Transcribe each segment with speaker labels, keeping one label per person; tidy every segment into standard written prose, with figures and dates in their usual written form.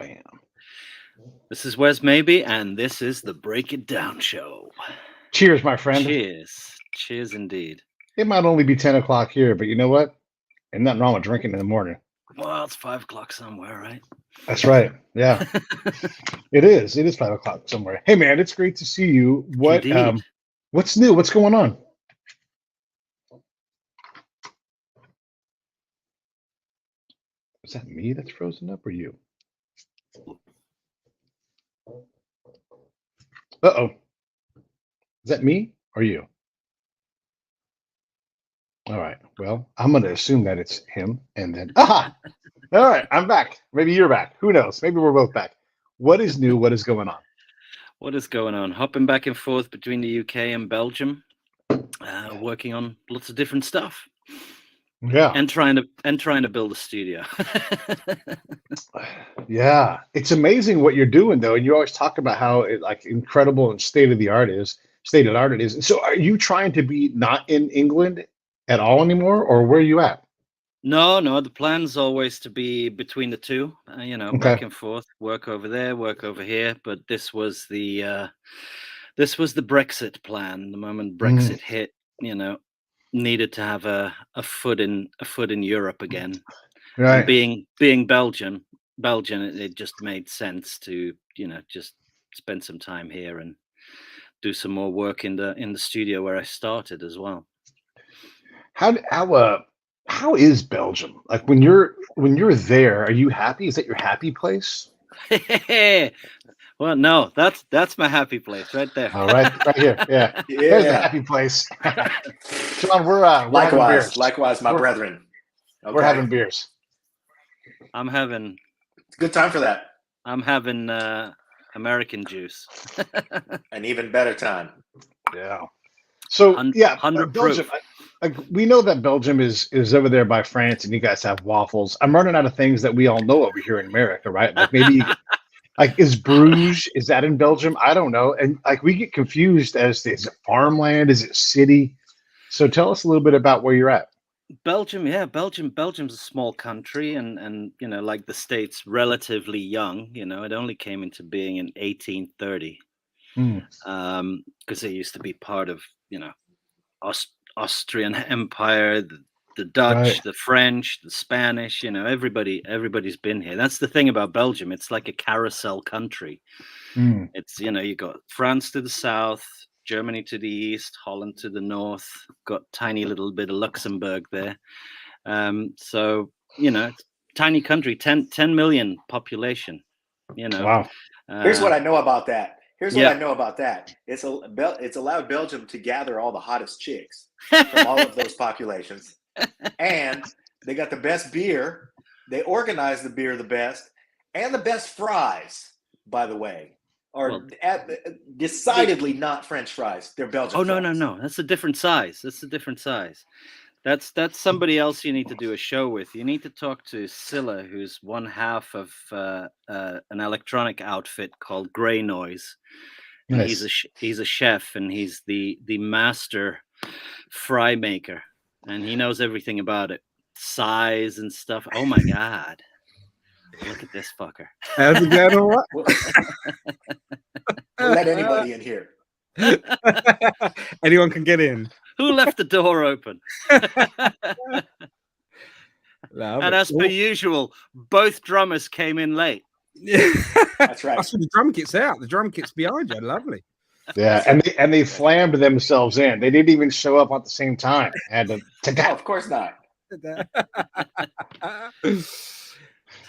Speaker 1: Bam.
Speaker 2: This is Wes Maebe, and this is the Break It Down Show.
Speaker 1: Cheers, my friend.
Speaker 2: Cheers. Cheers indeed.
Speaker 1: It might only be 10 o'clock here, but you know what? Ain't nothing wrong with drinking in the morning.
Speaker 2: Well, it's 5 o'clock somewhere, right?
Speaker 1: That's right. Yeah, it is. It is 5 o'clock somewhere. Hey, man, it's great to see you.
Speaker 2: Indeed.
Speaker 1: What's new? What's going on? Is that me that's frozen up or you? Uh-oh. Is that me or you? All right. Well, I'm going to assume that it's him and then... Aha! All right. I'm back. Maybe you're back. Who knows? Maybe we're both back. What is new? What is going on?
Speaker 2: What is going on? Hopping back and forth between the UK and Belgium, working on lots of different stuff.
Speaker 1: Yeah.
Speaker 2: And trying to build a studio.
Speaker 1: Yeah. It's amazing what you're doing, though. And you always talk about how incredible and state of the art it is. So are you trying to be not in England at all anymore, or where are you at?
Speaker 2: No. The plan's always to be between the two, back and forth, work over there, work over here. But this was the Brexit plan. The moment Brexit hit, needed to have a foot in Europe again.
Speaker 1: Right.
Speaker 2: And being Belgian, it just made sense to just spend some time here and do some more work in the studio where I started as well.
Speaker 1: How is Belgium? Like when you're there, are you happy? Is that your happy place?
Speaker 2: Well, no, that's my happy place right there.
Speaker 1: Oh, right here. Yeah. There's the happy place. Jon, we're having beers.
Speaker 3: Likewise, my brethren. Okay.
Speaker 1: We're having beers.
Speaker 2: I'm having.
Speaker 3: It's a good time for that.
Speaker 2: I'm having American juice.
Speaker 3: An even better time.
Speaker 1: Yeah. So
Speaker 2: 100
Speaker 1: Belgium. We know that Belgium is over there by France, and you guys have waffles. I'm running out of things that we all know over here in America, right? Like maybe. Is Bruges, is that in Belgium? I don't know. And we get confused as to, is it farmland? Is it city? So tell us a little bit about where you're at.
Speaker 2: Belgium, yeah. Belgium's a small country and like the States, relatively young. It only came into being in 1830. Because it used to be part of, Austrian Empire, the Dutch, right. The French, the Spanish, everybody's been here. That's the thing about Belgium. It's like a carousel country. It's, you got France to the south, Germany to the east, Holland to the north, got tiny little bit of Luxembourg there. So, tiny country, 10 million population,
Speaker 1: Wow.
Speaker 3: Here's what I know about that. It's allowed Belgium to gather all the hottest chicks from all of those populations. And they got the best beer. They organize the beer the best, and the best fries, by the way, are decidedly not French fries. They're Belgian.
Speaker 2: Oh,
Speaker 3: fries.
Speaker 2: No. That's a different size. That's somebody else you need to do a show with. You need to talk to Scylla, who's one half of an electronic outfit called Grey Noise. And
Speaker 1: nice.
Speaker 2: He's a chef, and he's the master fry maker. And he knows everything about it, size and stuff. Oh my God! Look at this fucker.
Speaker 4: How's it going? All right?
Speaker 3: We'll let anybody in here.
Speaker 4: Anyone can get in.
Speaker 2: Who left the door open? And as per usual, both drummers came in late.
Speaker 3: That's right.
Speaker 4: I saw the drum kit's out. The drum kit's behind you. Lovely.
Speaker 1: Yeah, and they slammed themselves in. They didn't even show up at the same time. Had to.
Speaker 3: No, of course not.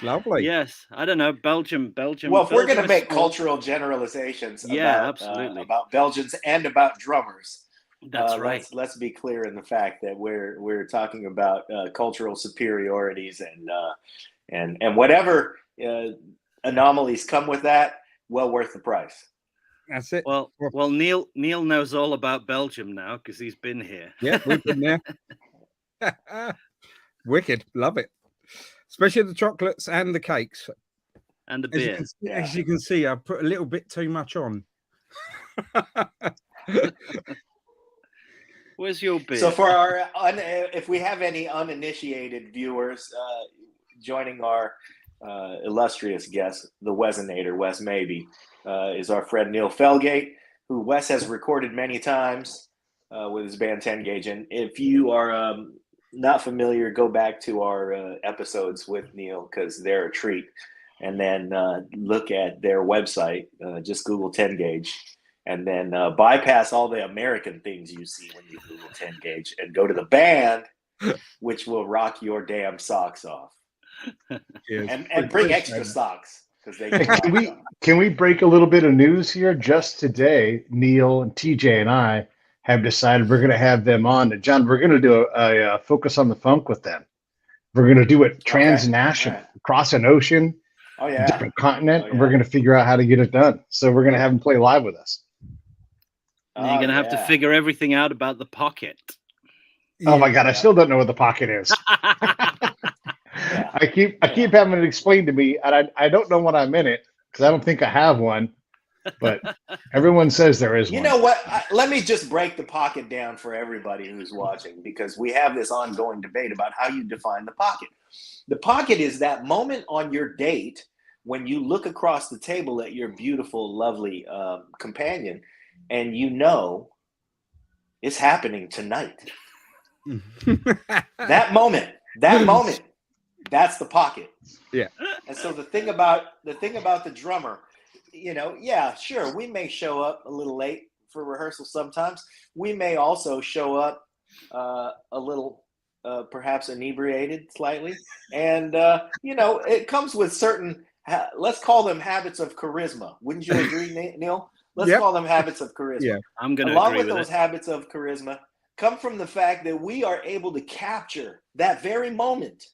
Speaker 4: Lovely.
Speaker 2: Yes, I don't know. Belgium.
Speaker 3: Well, if we're going to make cultural generalizations,
Speaker 2: absolutely,
Speaker 3: about Belgians and about drummers,
Speaker 2: that's right.
Speaker 3: Let's be clear in the fact that we're talking about cultural superiorities and whatever anomalies come with that. Well worth the price.
Speaker 4: That's it.
Speaker 2: Well, Neil knows all about Belgium now because he's been here.
Speaker 4: Yeah, we've been there. Wicked, love it. Especially the chocolates and the cakes
Speaker 2: and the beer.
Speaker 4: As you can see, I put a little bit too much on.
Speaker 2: Where's your beer?
Speaker 3: So for our if we have any uninitiated viewers joining our illustrious guest, the Wesinator, Wes Maebe, is our friend Neil Felgate, who Wes has recorded many times with his band 10 Gauge. And if you are not familiar, go back to our episodes with Neil, because they're a treat. And then look at their website. Just Google 10 Gauge. And then bypass all the American things you see when you Google 10 Gauge and go to the band, which will rock your damn socks off. And bring extra socks, because they
Speaker 1: can we break a little bit of news here? Just today, Neil and TJ and I have decided we're going to have them on. And John, we're going to do a Focus on the Funk with them. We're going to do it transnational, across an ocean, different continent, and we're going to figure out how to get it done. So we're going to have them play live with us.
Speaker 2: And you're going to have to figure everything out about the pocket.
Speaker 1: Oh my God, I still don't know what the pocket is. I keep having it explained to me, and I don't know when I'm in it, because I don't think I have one. But everyone says there is one.
Speaker 3: You know what? Let me just break the pocket down for everybody who's watching, because we have this ongoing debate about how you define the pocket. The pocket is that moment on your date when you look across the table at your beautiful, lovely companion, and you know it's happening tonight. that moment, that's the pocket.
Speaker 4: Yeah.
Speaker 3: And so the thing about the drummer, sure, we may show up a little late for rehearsal sometimes. We may also show up a little perhaps inebriated slightly. And it comes with certain let's call them habits of charisma. Wouldn't you agree, Neil? Let's call them habits of charisma.
Speaker 4: Yeah,
Speaker 2: I'm going to
Speaker 3: Along
Speaker 2: agree
Speaker 3: with
Speaker 2: with
Speaker 3: those
Speaker 2: it.
Speaker 3: habits of charisma come from the fact that we are able to capture that very moment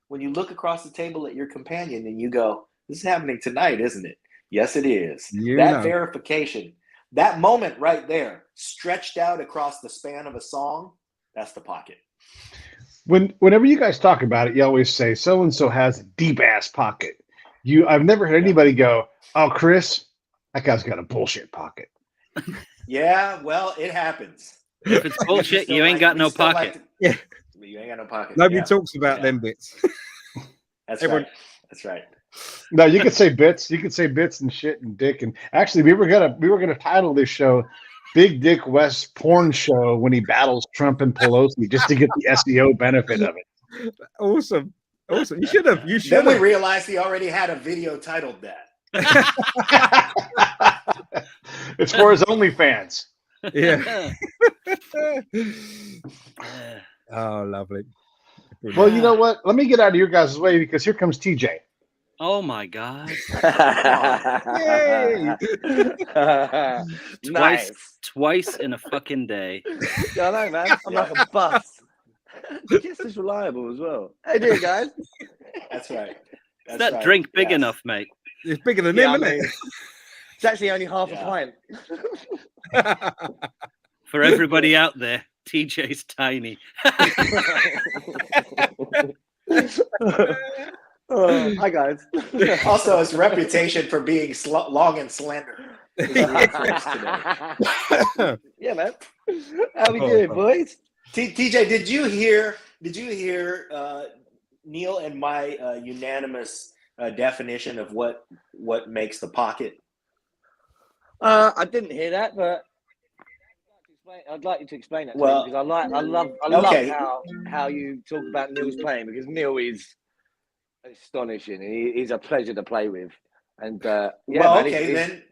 Speaker 3: when you look across the table at your companion and you go, this is happening tonight, isn't it? Yes, it is. Verification, that moment right there, stretched out across the span of a song, that's the pocket.
Speaker 1: Whenever you guys talk about it, you always say so-and-so has a deep-ass pocket. I've never heard anybody go, oh, Chris, that guy's got a bullshit pocket.
Speaker 3: Yeah, well, it happens.
Speaker 2: If it's bullshit, you ain't got no pocket.
Speaker 3: You ain't got no pocket.
Speaker 4: Nobody talks about them bits.
Speaker 3: That's
Speaker 4: Everyone...
Speaker 3: right. That's right.
Speaker 1: No, you could say bits. You could say bits and shit and dick. And actually, we were gonna title this show "Big Dick Wes Porn Show" when he battles Trump and Pelosi, just to get the SEO benefit of it.
Speaker 4: Awesome. You should have.
Speaker 3: Then we realized he already had a video titled that.
Speaker 1: It's for his OnlyFans.
Speaker 4: Yeah. Oh, lovely.
Speaker 1: Well, you know what? Let me get out of your guys' way, because here comes TJ.
Speaker 2: Oh my God.
Speaker 4: Yay.
Speaker 2: Twice in a fucking day.
Speaker 5: Yeah, I know, man. I'm like a bus. Just as reliable as well. How you doing, guys?
Speaker 3: That's right.
Speaker 2: Is that drink big enough, mate?
Speaker 4: It's bigger than him, isn't it?
Speaker 5: It's actually only half a pint.
Speaker 2: For everybody out there, TJ's tiny.
Speaker 5: Hi, guys.
Speaker 3: Also, his reputation for being long and slender.
Speaker 5: Yeah, man. How we doing, boys?
Speaker 3: TJ, did you hear Neil and my unanimous definition of what makes the pocket?
Speaker 5: I didn't hear that, but I'd like you to explain that to me, because I love how you talk about Neil's playing, because Neil is astonishing and he's a pleasure to play with. And then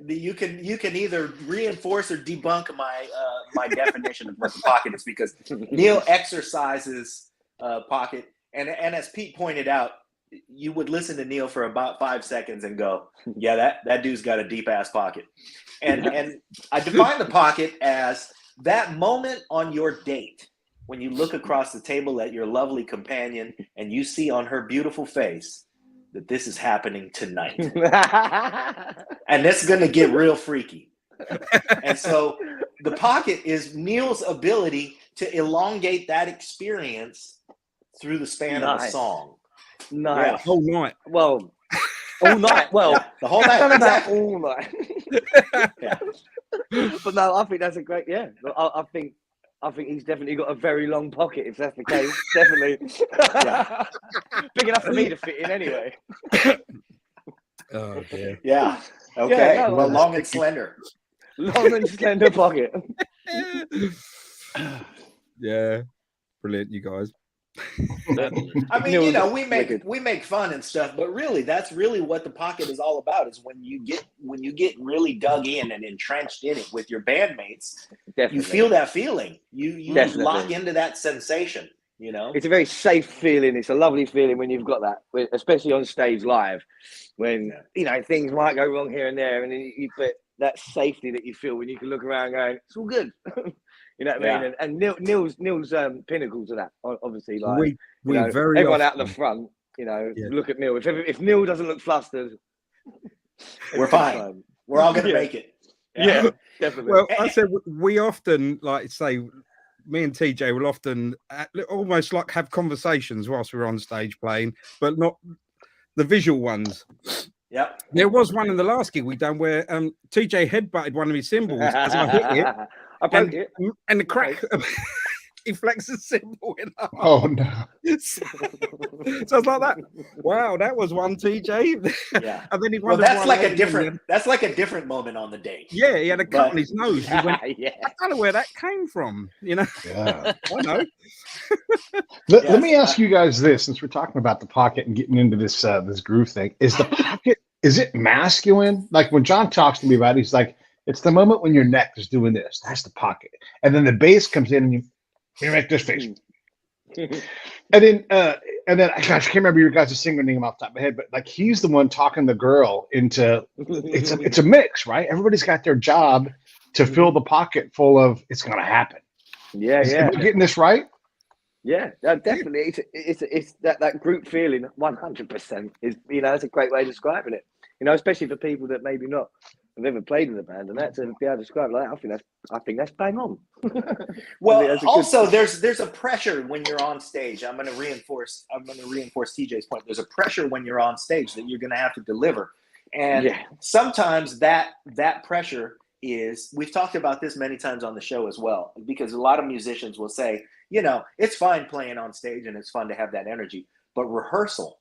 Speaker 5: you can either reinforce or debunk my definition of what the pocket is, because Neil exercises pocket, and as Pete pointed out, you would listen to Neil for about 5 seconds and go, yeah, that dude's got a deep ass pocket. And I define the pocket as that moment on your date when you look across the table at your lovely companion and you see on her beautiful face that this is happening tonight. And this is going to get real freaky. And so the pocket is Neil's ability to elongate that experience through the span of a song. Nice.
Speaker 3: Yeah.
Speaker 4: Whole night.
Speaker 5: Well, all night. Well,
Speaker 3: the whole night.
Speaker 5: Exactly. All night. Yeah. But no, I think that's a great. Yeah, I think I think he's definitely got a very long pocket. If that's the case, definitely. Big enough for me to fit in anyway.
Speaker 4: Oh dear.
Speaker 3: Yeah. Okay.
Speaker 5: Yeah, no,
Speaker 3: well, long and slender.
Speaker 5: Long and slender pocket.
Speaker 4: Yeah, brilliant, you guys.
Speaker 3: I mean, you know, we make fun and stuff, but really, that's really what the pocket is all about. Is when you get really dug in and entrenched in it with your bandmates, you feel that feeling. You lock into that sensation. You know,
Speaker 5: it's a very safe feeling. It's a lovely feeling when you've got that, especially on stage live, when you know things might go wrong here and there, and then but that safety that you feel when you can look around going, it's all good. You know what I mean? And Neil's pinnacle to that, obviously. Like
Speaker 4: we
Speaker 5: you know,
Speaker 4: very
Speaker 5: everyone
Speaker 4: often,
Speaker 5: out the front, you know, look at Neil. If Neil doesn't look flustered,
Speaker 3: we're fine. We're all gonna make it.
Speaker 5: Yeah, definitely.
Speaker 4: Well, I said we often, like say, me and TJ will often almost like have conversations whilst we're on stage playing, but not the visual ones.
Speaker 3: Yep.
Speaker 4: There was one in the last gig we done where TJ headbutted one of his cymbals as I hit it.
Speaker 5: I broke it.
Speaker 4: And the crack, he flexed the cymbal in half.
Speaker 1: Oh, no.
Speaker 4: So I was like that. Wow, that was one, TJ.
Speaker 3: Yeah.
Speaker 4: And then he
Speaker 3: that's like a different moment on the date.
Speaker 4: Yeah, he had a cut on his nose. He went,
Speaker 5: yeah.
Speaker 4: I don't know where that came from, you know?
Speaker 1: Yeah.
Speaker 4: I know.
Speaker 1: Let me ask you guys this, since we're talking about the pocket and getting into this this groove thing. Is the pocket, is it masculine? Like when John talks to me about it, he's like, it's the moment when your neck is doing this. That's the pocket. And then the bass comes in and you make this face. And then I can't remember your guys' singer name off the top of my head, but like he's the one talking the girl into it's a mix, right? Everybody's got their job to fill the pocket full of it's gonna happen.
Speaker 5: Yeah.
Speaker 1: Am I getting this right?
Speaker 5: Yeah, definitely. It's that group feeling. 100% is, you know, that's a great way of describing it. You know, especially for people that maybe not have ever played in the band, and that to be able to describe it like I think that's bang on.
Speaker 3: Well, also there's a pressure when you're on stage. I'm going to reinforce TJ's point. There's a pressure when you're on stage that you're going to have to deliver, and sometimes that pressure is. We've talked about this many times on the show as well, because a lot of musicians will say, you know, it's fine playing on stage and it's fun to have that energy, but rehearsal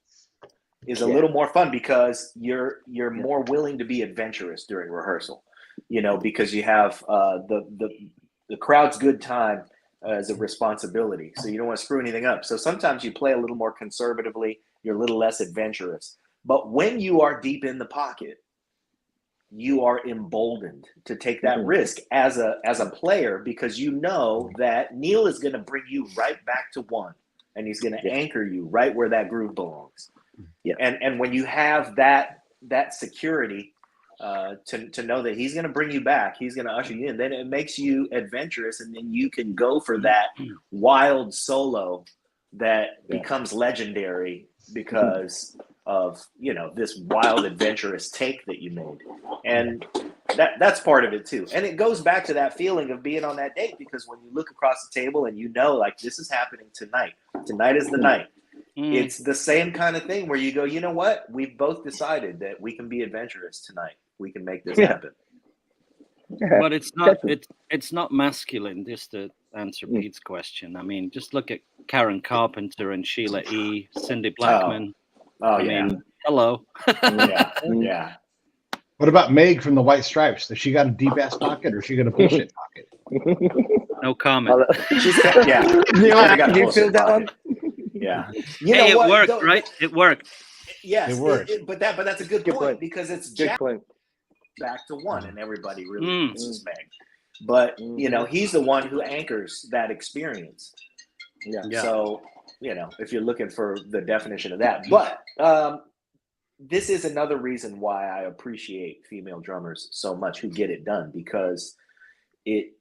Speaker 3: is a little more fun because you're more willing to be adventurous during rehearsal, you know, because you have the crowd's good time as a responsibility. So you don't want to screw anything up. So sometimes you play a little more conservatively, you're a little less adventurous. But when you are deep in the pocket, you are emboldened to take that risk as a player, because you know that Neil is going to bring you right back to one, and he's going to anchor you right where that groove belongs. Yeah. And when you have that security to know that he's going to bring you back, he's going to usher you in, then it makes you adventurous, and then you can go for that wild solo that becomes legendary because of, you know, this wild adventurous take that you made. And that's part of it too. And it goes back to that feeling of being on that date, because when you look across the table and you know, like, this is happening tonight is the night. It's the same kind of thing where you go, you know what? We've both decided that we can be adventurous tonight. We can make this happen.
Speaker 2: But it's not masculine, just to answer Pete's question. I mean, just look at Karen Carpenter and Sheila E., Cindy Blackman. I mean, hello.
Speaker 3: Yeah.
Speaker 1: What about Meg from the White Stripes? Does she got a deep ass pocket, or she got a bullshit pocket?
Speaker 2: No comment.
Speaker 3: She's got,
Speaker 5: Did you feel that one?
Speaker 3: Yeah.
Speaker 2: It worked, right? It worked.
Speaker 3: Yes,
Speaker 1: it worked.
Speaker 3: But that's a good point, because it's
Speaker 5: good point.
Speaker 3: Back to one, and everybody really misses Meg. But you know, he's the one who anchors that experience. Yeah. So, you know, if you're looking for the definition of that, but this is another reason why I appreciate female drummers so much who get it done, because it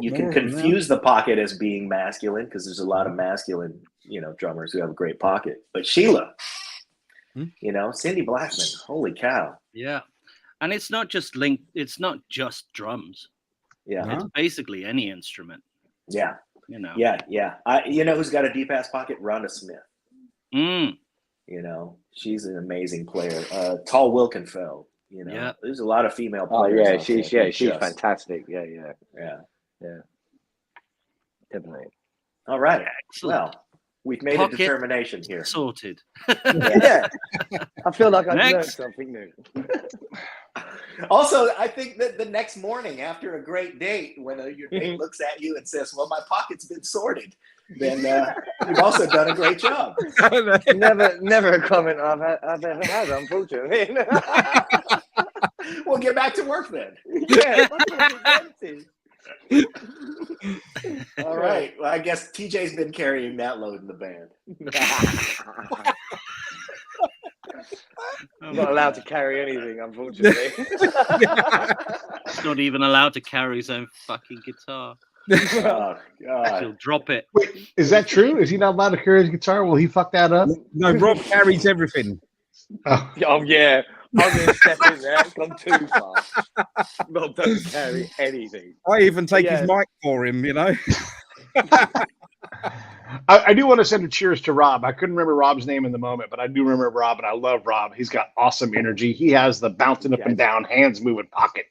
Speaker 3: you can confuse the pocket as being masculine, because there's a lot of masculine, you know, drummers who have a great pocket. But Sheila, you know, Cindy Blackman, holy cow.
Speaker 2: Yeah. And it's not just just drums.
Speaker 3: Yeah.
Speaker 2: It's basically any instrument.
Speaker 3: Yeah.
Speaker 2: You know.
Speaker 3: Yeah. You know who's got a deep ass pocket? Rhonda Smith. You know, she's an amazing player. Tall Wilkenfeld. You know, there's a lot of female players.
Speaker 5: She's fantastic. Yeah. Definitely.
Speaker 3: All right.
Speaker 2: Excellent.
Speaker 3: Well, we've made a determination here.
Speaker 2: Sorted.
Speaker 5: Yeah. I feel like I've learned
Speaker 2: Next.
Speaker 5: something new.
Speaker 3: Also, I think that the next morning after a great date, when your date looks at you and says, well, my pocket's been sorted, then you've also done a great job.
Speaker 5: Never a comment I've ever had, unfortunately.
Speaker 3: We'll get back to work then.
Speaker 5: Yeah.
Speaker 3: All right. Well, I guess TJ's been carrying that load in the band.
Speaker 5: Not allowed to carry anything, unfortunately.
Speaker 2: He's not even allowed to carry his own fucking guitar.
Speaker 3: Oh, God.
Speaker 2: He'll drop it.
Speaker 1: Wait, is that true? Is he not allowed to carry his guitar? Will he fuck that up?
Speaker 4: No, Rob carries everything.
Speaker 1: Oh.
Speaker 5: Oh, yeah. I'm going to step in there. It's gone too far. Rob doesn't carry anything.
Speaker 4: I even take his mic for him, you know.
Speaker 1: I do want to send a cheers to Rob. I couldn't remember Rob's name in the moment, but I do remember Rob, and I love Rob. He's got awesome energy. He has the bouncing up and down, hands moving, pocket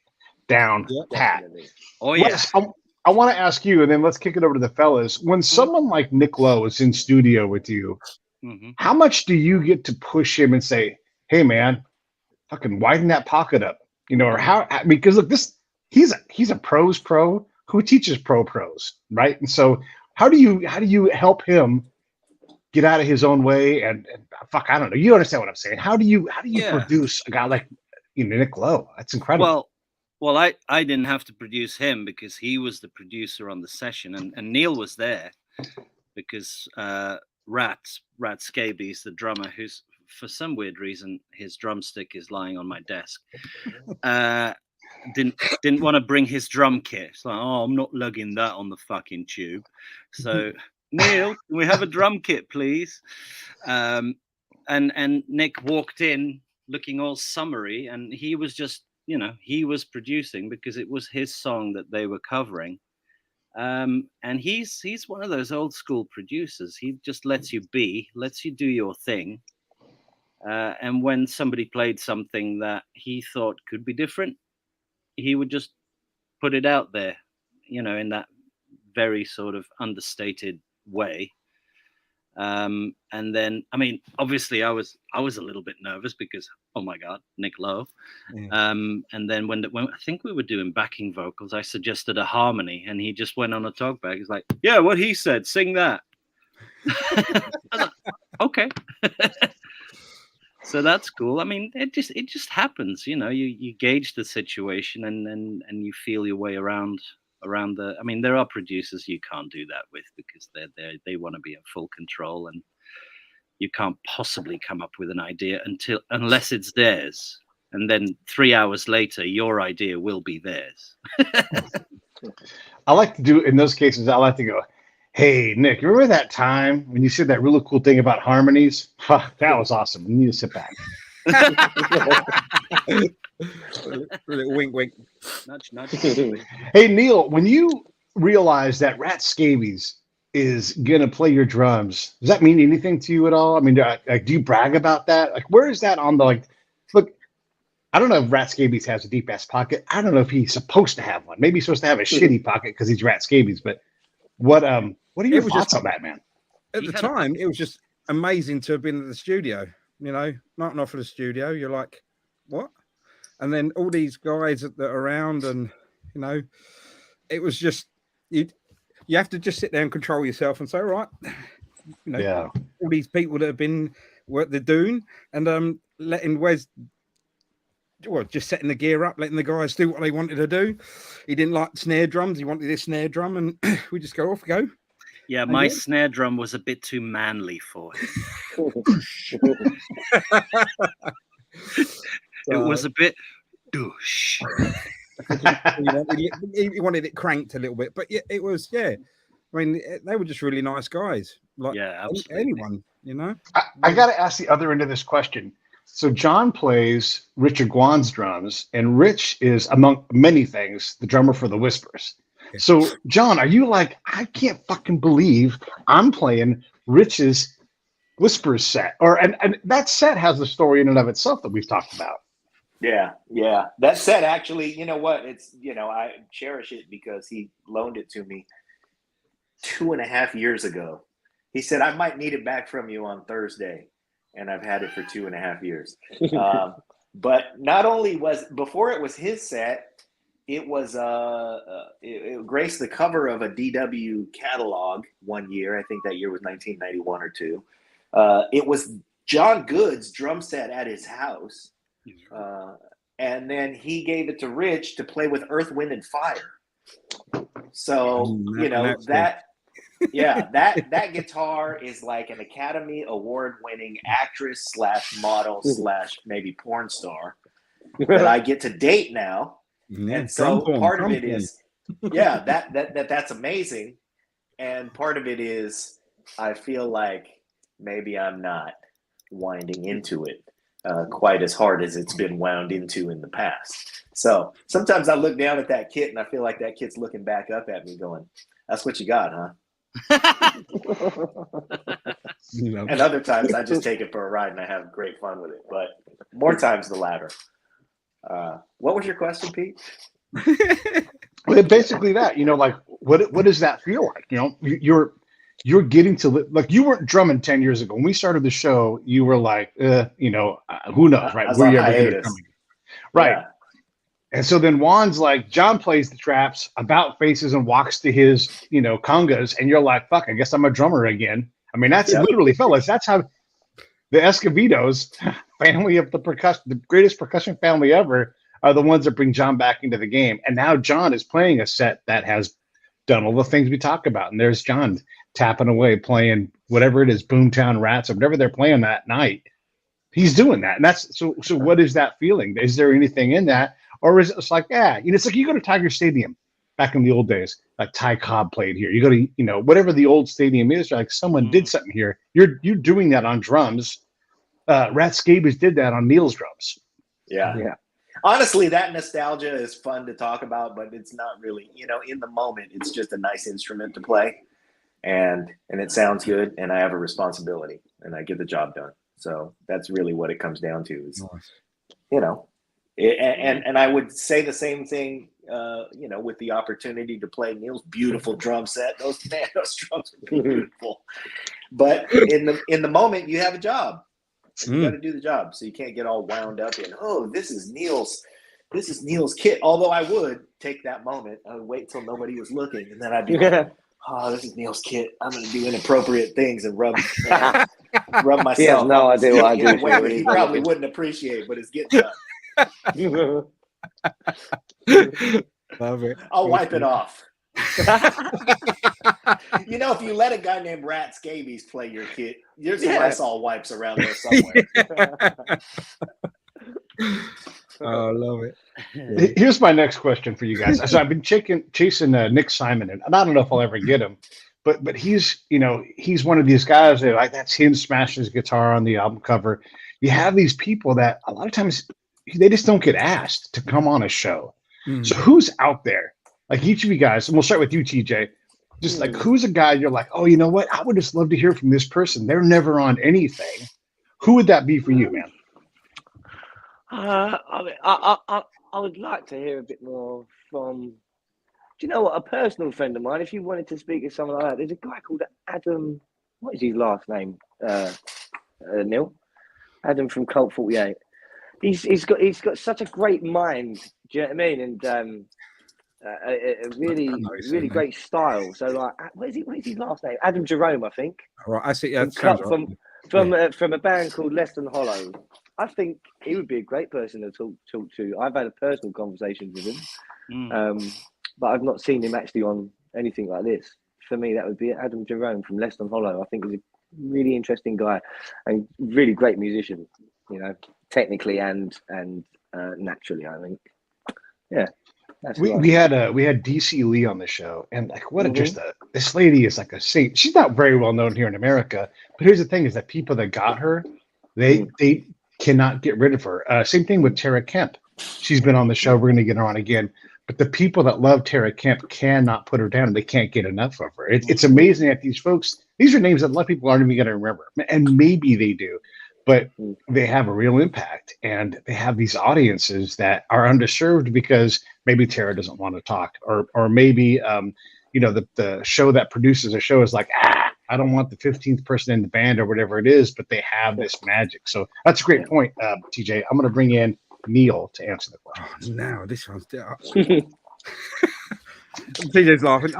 Speaker 1: down hat.
Speaker 2: Oh, yeah.
Speaker 1: I want to ask you, and then let's kick it over to the fellas. When someone like Nick Lowe is in studio with you, how much do you get to push him and say, hey, man, fucking widen that pocket up? You know, or how? Because look, he's a pros pro who teaches pros, right? And so how do you help him get out of his own way? And fuck, I don't know. You understand what I'm saying? How do you produce a guy like Nick Lowe? That's incredible.
Speaker 2: Well, I didn't have to produce him because he was the producer on the session, and Neil was there because Rat Scabies, the drummer, who's for some weird reason his drumstick is lying on my desk, didn't want to bring his drum kit. It's like, oh, I'm not lugging that on the fucking tube. So Neil, can we have a drum kit, please? And Nick walked in looking all summery, and he was just, he was producing because it was his song that they were covering. And he's one of those old school producers. He just lets you do your thing. And when somebody played something that he thought could be different, he would just put it out there, in that very sort of understated way. And then, I mean, obviously I was a little bit nervous because, oh my God, Nick Lowe. Yeah. And then when I think we were doing backing vocals, I suggested a harmony, and he just went on a talk back. He's like, yeah, what he said, sing that. Like, okay. So that's cool. I mean, it just happens, you gauge the situation and you feel your way around the. I mean, there are producers you can't do that with because they want to be in full control, and you can't possibly come up with an idea unless it's theirs. And then 3 hours later, your idea will be theirs.
Speaker 1: I like to do, in those cases, I like to go, hey, Nick, remember that time when you said that really cool thing about harmonies? That was awesome. You need to sit back.
Speaker 4: A little wink, wink.
Speaker 2: Nudge.
Speaker 1: Hey, Neil, when you realize that Rat Scabies is going to play your drums, does that mean anything to you at all? I mean, do you brag about that? Like, where is that on the, look, I don't know if Rat Scabies has a deep-ass pocket. I don't know if he's supposed to have one. Maybe he's supposed to have a shitty pocket because he's Rat Scabies, but what are your thoughts on that, man?
Speaker 4: At the time, it was just amazing to have been at the studio. Not off of the studio. You're like, what? And then all these guys that are around, and it was just you have to just sit there and control yourself and say, all right, all these people that have been what they're doing, and letting Wes. Well, just setting the gear up, letting the guys do what they wanted to do. He didn't like snare drums. He wanted this snare drum, and we just go.
Speaker 2: Yeah, my snare drum was a bit too manly for him. It was a bit douche.
Speaker 4: He wanted it cranked a little bit, but yeah, it was. Yeah, I mean, they were just really nice guys. Like anyone,
Speaker 1: I got to ask the other end of this question. So John plays Richard Guan's drums, and Rich is, among many things, the drummer for the Whispers. Okay. So, John, are you like, I can't fucking believe I'm playing Rich's Whispers set? And that set has a story in and of itself that we've talked about.
Speaker 3: Yeah. That set actually, you know what? It's, I cherish it because he loaned it to me. 2.5 years ago. He said, I might need it back from you on Thursday. And I've had it for 2.5 years. But not only before it was his set, it was it graced the cover of a DW catalog one year. I think that year was 1991 or 2. It was John Good's drum set at his house. And then he gave it to Rich to play with Earth, Wind, and Fire. So, that guitar is like an Academy Award-winning actress / model / maybe porn star that I get to date now. And so part of it is, that's amazing. And part of it is, I feel like maybe I'm not winding into it quite as hard as it's been wound into in the past. So sometimes I look down at that kit and I feel like that kit's looking back up at me going, that's what you got, huh? And other times I just take it for a ride and I have great fun with it. But more times the latter. What was your question, Pete?
Speaker 1: Well, basically that, like what does that feel like? You're getting to like, you weren't drumming 10 years ago. When we started the show, you were like, who knows, right? Were you ever going to come? Right. Yeah. And so then Juan's like, John plays the traps, about faces and walks to his, congas. And you're like, fuck, I guess I'm a drummer again. I mean, that's literally, fellas, that's how the Escovedos, family of the greatest percussion family ever, are the ones that bring John back into the game. And now John is playing a set that has done all the things we talk about. And there's John tapping away, playing whatever it is, Boomtown Rats or whatever they're playing that night. He's doing that. And that's so what is that feeling? Is there anything in that? Or is it just like, it's like you go to Tiger Stadium back in the old days, like Ty Cobb played here. You go to, whatever the old stadium is, like someone did something here. You're doing that on drums. Rat Scabies did that on Neil's drums.
Speaker 3: Yeah. Honestly, that nostalgia is fun to talk about, but it's not really, in the moment, it's just a nice instrument to play. And it sounds good, and I have a responsibility, and I get the job done. So that's really what it comes down to is, and I would say the same thing, with the opportunity to play Neil's beautiful drum set. Those drums are beautiful. But in the moment, you have a job. You got to do the job, so you can't get all wound up in, this is Neil's kit. Although I would take that moment, I would wait till nobody was looking, and then I'd be like, this is Neil's kit. I'm going to do inappropriate things and rub myself.
Speaker 5: He has no idea what I do.
Speaker 3: Way he probably wouldn't appreciate, but it's getting done.
Speaker 4: Love it.
Speaker 3: I'll wipe it off. If you let a guy named Rat Scabies play your kit, there's some Lysol wipes around there somewhere.
Speaker 1: Oh, I love it. Here's my next question for you guys. So I've been chasing Nick Simon, and I don't know if I'll ever get him, but he's one of these guys that like that's him smashing his guitar on the album cover. You have these people that a lot of times they just don't get asked to come on a show. So who's out there? Like each of you guys, and we'll start with you, TJ. Just like who's a guy you're like, you know what? I would just love to hear from this person. They're never on anything. Who would that be for you, man?
Speaker 5: I would like to hear a bit more from. Do you know what? A personal friend of mine. If you wanted to speak to someone like that, there's a guy called Adam. What is his last name? Neil. Adam from Cult 48. He's got such a great mind. Do you know what I mean? And a really great style. So like, what is his last name? Adam Jerome, I think.
Speaker 4: Right, I see.
Speaker 5: From a band called Less Than Hollow. I think he would be a great person to talk to. I've had a personal conversation with him, but I've not seen him actually on anything like this. For me, that would be Adam Jerome from Less Than Hollow. I think he's a really interesting guy and really great musician. Technically and naturally, I think. Yeah.
Speaker 1: We had DC Lee on the show, and like this lady is like a saint. She's not very well known here in America, but here's the thing: is that people that got her, they cannot get rid of her. Same thing with Tara Kemp. She's been on the show. We're going to get her on again, but the people that love Tara Kemp cannot put her down. They can't get enough of her. It's amazing that these folks. These are names that a lot of people aren't even going to remember, and maybe they do, but they have a real impact, and they have these audiences that are underserved because maybe Tara doesn't want to talk, or maybe the show that produces a show is like, I don't want the 15th person in the band or whatever it is, but they have this magic. So that's a great point, TJ. I'm going to bring in Neil to answer the question.
Speaker 4: Now this one's TJ's laughing.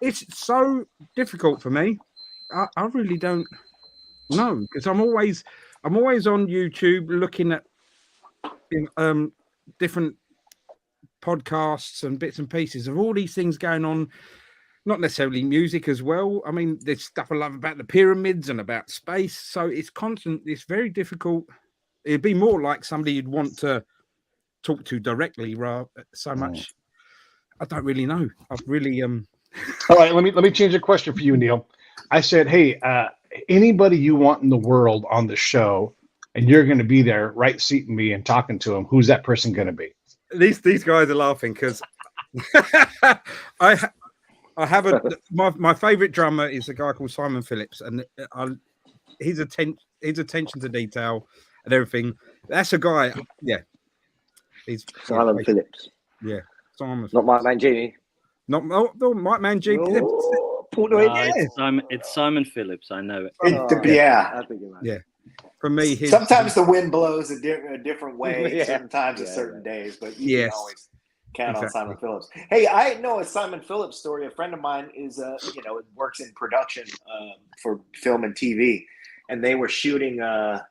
Speaker 4: It's so difficult for me. I really don't know, because I'm always on YouTube looking at different podcasts and bits and pieces of all these things going on. Not necessarily music as well. I mean, there's stuff I love about the pyramids and about space. So it's constant. It's very difficult. It'd be more like somebody you'd want to talk to directly, rather so much. I don't really know. I've really
Speaker 1: All right, let me change the question for you, Neil. I said, hey, anybody you want in the world on the show, and you're going to be there, right seating me and talking to him. Who's that person going to be? These
Speaker 4: guys are laughing because I have my favorite drummer is a guy called Simon Phillips, and his attention to detail and everything. That's a guy. Yeah, he's
Speaker 5: Simon Phillips.
Speaker 4: Yeah, Simon.
Speaker 5: Not Mike Mangini.
Speaker 4: Not Mike Mangini.
Speaker 2: It's Simon Phillips. I know it.
Speaker 3: Yeah.
Speaker 4: For me,
Speaker 3: sometimes the wind blows a different way. Sometimes at certain days, but you can always count on Simon Phillips. Hey, I know a Simon Phillips story. A friend of mine is works in production for film and TV, and they were shooting one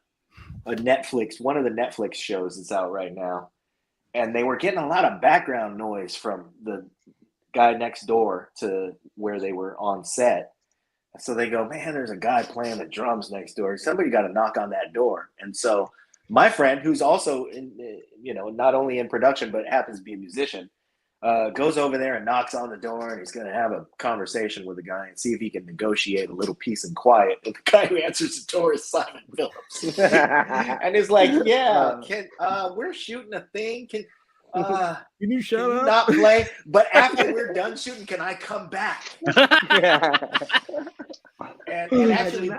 Speaker 3: of the Netflix shows that's out right now, and they were getting a lot of background noise from the guy next door to where they were on set. So they go, man, there's a guy playing the drums next door. Somebody got to knock on that door. And so my friend, who's also not only in production but happens to be a musician, goes over there and knocks on the door, and he's going to have a conversation with the guy and see if he can negotiate a little peace and quiet. And the guy who answers the door is Simon Phillips, and he's like, "Yeah, we're shooting a thing. Can
Speaker 4: you shut up?
Speaker 3: Not play, but after we're done shooting, can I come back?" And actually,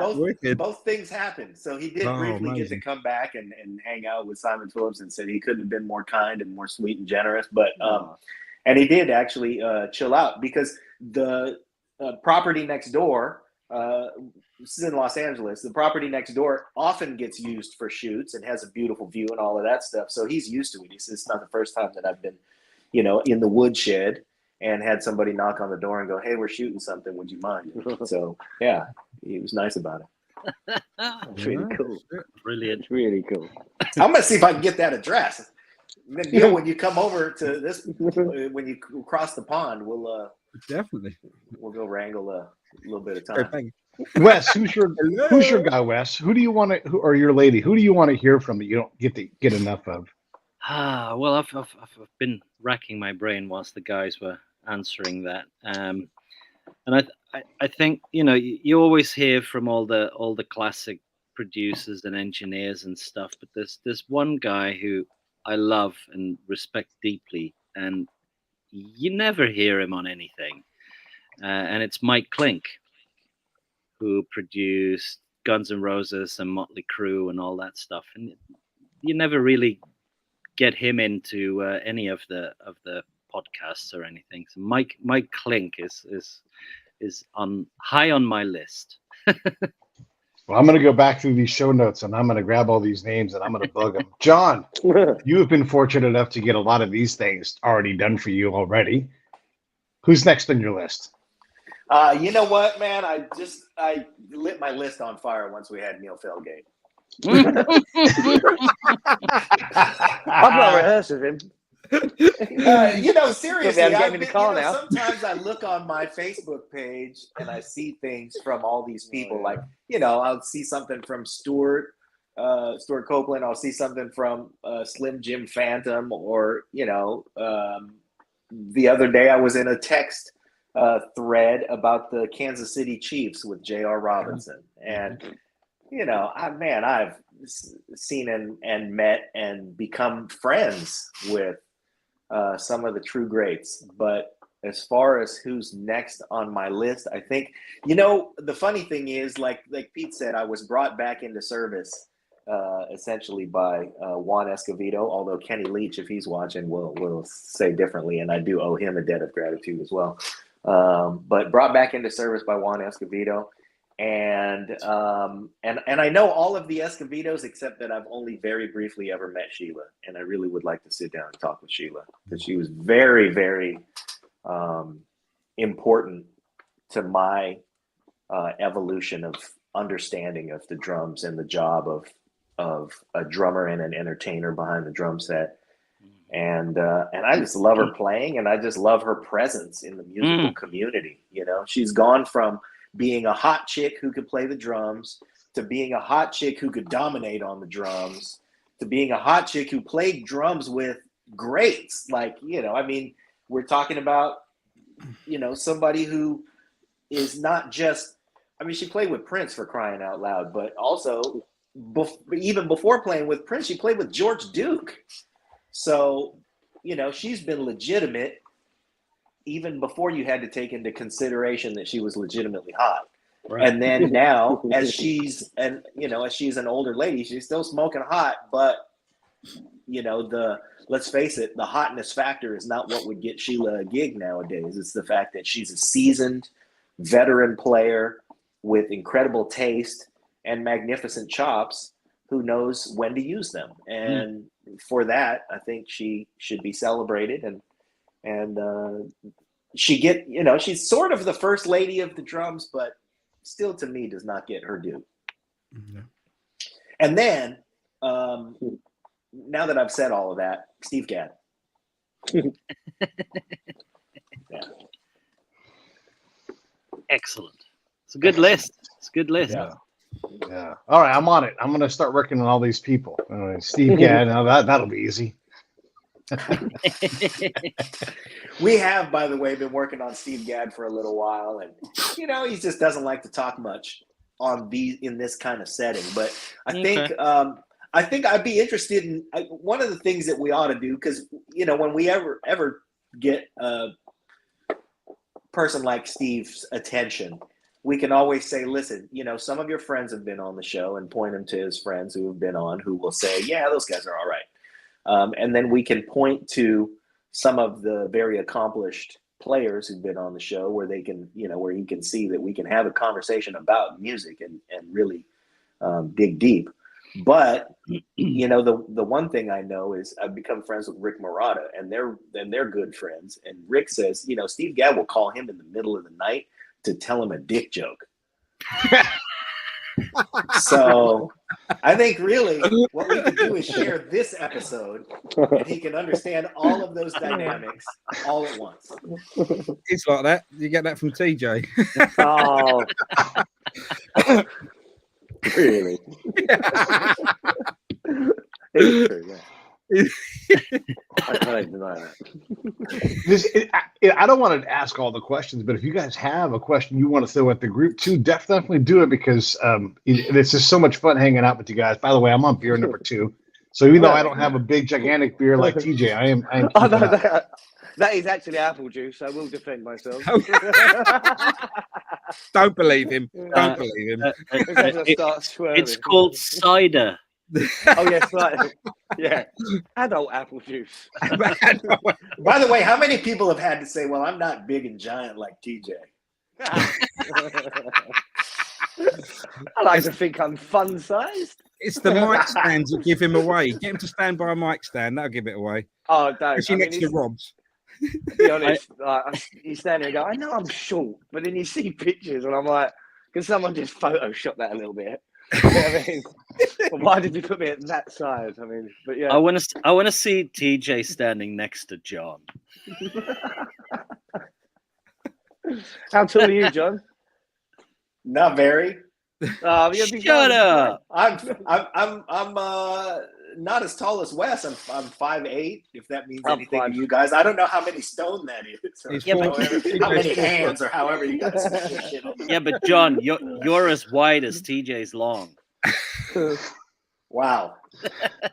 Speaker 3: both things happened. So he did briefly get to come back and hang out with Simon Phillips, and said he couldn't have been more kind and more sweet and generous. But and he did actually chill out, because the property next door, this is in Los Angeles, the property next door often gets used for shoots and has a beautiful view and all of that stuff. So he's used to it. He says, it's not the first time that I've been, in the woodshed and had somebody knock on the door and go, "Hey, we're shooting something. Would you mind?" So yeah, he was nice about it.
Speaker 5: That's really cool.
Speaker 2: Brilliant.
Speaker 5: Really cool.
Speaker 3: I'm gonna see if I can get that address. Neil, when you come over to this, when you cross the pond, we'll
Speaker 4: definitely
Speaker 3: we'll go wrangle a little bit of time.
Speaker 1: Wes, who's your guy? Wes, who do you want to, or your lady? Who do you want to hear from that you don't get enough of?
Speaker 2: Well, I've been racking my brain whilst the guys were answering that, and I think you always hear from all the classic producers and engineers and stuff, but there's one guy who I love and respect deeply, and you never hear him on anything, and it's Mike Klink, who produced Guns N' Roses and Motley Crue and all that stuff, and you never really get him into any of the podcasts or anything. So Mike Klink is on high on my list.
Speaker 1: Well, I'm going to go back through these show notes, and I'm going to grab all these names, and I'm going to bug them. John, you have been fortunate enough to get a lot of these things already done for you already. Who's next on your list?
Speaker 3: You know what, man? I lit my list on fire once we had Neil Feldgate.
Speaker 5: I've not rehearsed with him.
Speaker 3: Seriously,
Speaker 5: I'm getting in the car now.
Speaker 3: Sometimes I look on my Facebook page and I see things from all these people. Like, I'll see something from Stuart Copeland. I'll see something from Slim Jim Phantom, or the other day I was in a text thread about the Kansas City Chiefs with J.R. Robinson, and I've seen and met and become friends with some of the true greats. But as far as who's next on my list, I think, the funny thing is, like Pete said, I was brought back into service essentially by Juan Escovedo, although Kenny Leach, if he's watching, will say differently, and I do owe him a debt of gratitude as well. but brought back into service by Juan Escovedo. And I know all of the Escovedos except that I've only very briefly ever met Sheila, and I really would like to sit down and talk with Sheila because she was very, very important to my evolution of understanding of the drums and the job of a drummer and an entertainer behind the drum set. And I just love her playing, and I just love her presence in the musical community. You know, she's gone from being a hot chick who could play the drums to being a hot chick who could dominate on the drums to being a hot chick who played drums with greats. Like, you know, I mean, we're talking about, you know, somebody who is not just, I mean, she played with Prince, for crying out loud, but also even before playing with Prince, she played with George Duke. So, you know, she's been legitimate even before you had to take into consideration that she was legitimately hot. Right. And then now, as she's an older lady, she's still smoking hot, but you know, let's face it, the hotness factor is not what would get Sheila a gig nowadays. It's the fact that she's a seasoned veteran player with incredible taste and magnificent chops who knows when to use them. And for that, I think she should be celebrated, and she's sort of the first lady of the drums, but still to me does not get her due. Mm-hmm. And then, now that I've said all of that, Steve Gadd. Yeah.
Speaker 2: Excellent. It's a good list. It's a good list.
Speaker 1: Yeah. Yeah. All right, I'm on it. I'm going to start working on all these people. Steve Gadd, that'll be easy.
Speaker 3: We have, by the way, been working on Steve Gadd for a little while, and you know, he just doesn't like to talk much in this kind of setting. But I think I'd be interested in one of the things that we ought to do, because you know, when we ever get a person like Steve's attention, we can always say, listen, you know, some of your friends have been on the show, and point him to his friends who have been on, who will say, yeah, those guys are all right. And then we can point to some of the very accomplished players who've been on the show where they can, you know, where he can see that we can have a conversation about music and really dig deep. But, you know, the one thing I know is I've become friends with Rick Marotta, and they're good friends. And Rick says, you know, Steve Gadd will call him in the middle of the night to tell him a dick joke. So I think really what we can do is share this episode, and he can understand all of those dynamics all at once.
Speaker 4: It's like that. You get that from TJ.
Speaker 5: Oh, really? It's true, yeah. I can't deny that.
Speaker 1: I don't want to ask all the questions, but if you guys have a question you want to throw at the group too, definitely do it, because it's just so much fun hanging out with you guys. By the way, I'm on beer number 2, so even though I don't have a big gigantic beer like TJ, I am.
Speaker 5: Oh, no, that is actually apple juice. I will defend myself.
Speaker 4: Don't believe him. Don't believe him.
Speaker 2: It's called cider.
Speaker 5: Oh yes, right. Yeah, adult apple juice.
Speaker 3: By the way, how many people have had to say, "Well, I'm not big and giant like TJ"?
Speaker 5: I like to think I'm fun-sized.
Speaker 4: It's the mic stands that give him away. Get him to stand by a mic stand. That'll give it away.
Speaker 5: Oh, don't.
Speaker 4: Is he next to Rob's?
Speaker 5: To be honest, you stand there and go, I know I'm short, but then you see pictures, and I'm like, can someone just Photoshop that a little bit? You know what I mean? Well, why did you put me at that size? I mean, but yeah.
Speaker 2: I want to see TJ standing next to John.
Speaker 5: How tall are you, John?
Speaker 3: Not very.
Speaker 2: Shut up!
Speaker 3: I'm not as tall as Wes. I'm 5'8", if that means anything to you guys. I don't know how many stone that is. How many hands, or however you guys say it.
Speaker 2: Yeah, but John, you're as wide as TJ's long.
Speaker 3: Wow.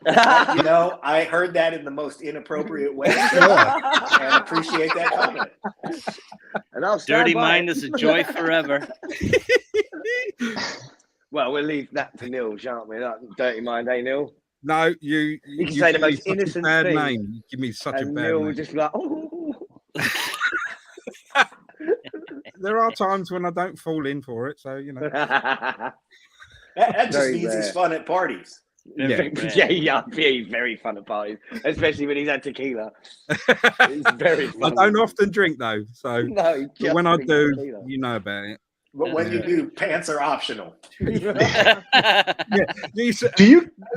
Speaker 3: You know, I heard that in the most inappropriate way, and appreciate that comment.
Speaker 5: And
Speaker 2: Dirty mind is a joy forever.
Speaker 5: Well, we'll leave that to Neil, shan't we? That dirty mind, eh, Neil?
Speaker 4: No, you
Speaker 5: can say the most innocent
Speaker 4: bad
Speaker 5: thing.
Speaker 4: name. You give me such a bad
Speaker 5: Neil
Speaker 4: name.
Speaker 5: would just be like, oh.
Speaker 4: there are times when I don't fall in for it. So
Speaker 3: that just means he's fun at parties.
Speaker 5: Yeah, he's very fun at parties, especially when he's had tequila. It's very fun.
Speaker 4: I don't often drink though, so
Speaker 5: no,
Speaker 4: but when I do,
Speaker 5: tequila.
Speaker 4: you know about it.
Speaker 3: But when you do, pants are optional.
Speaker 1: Do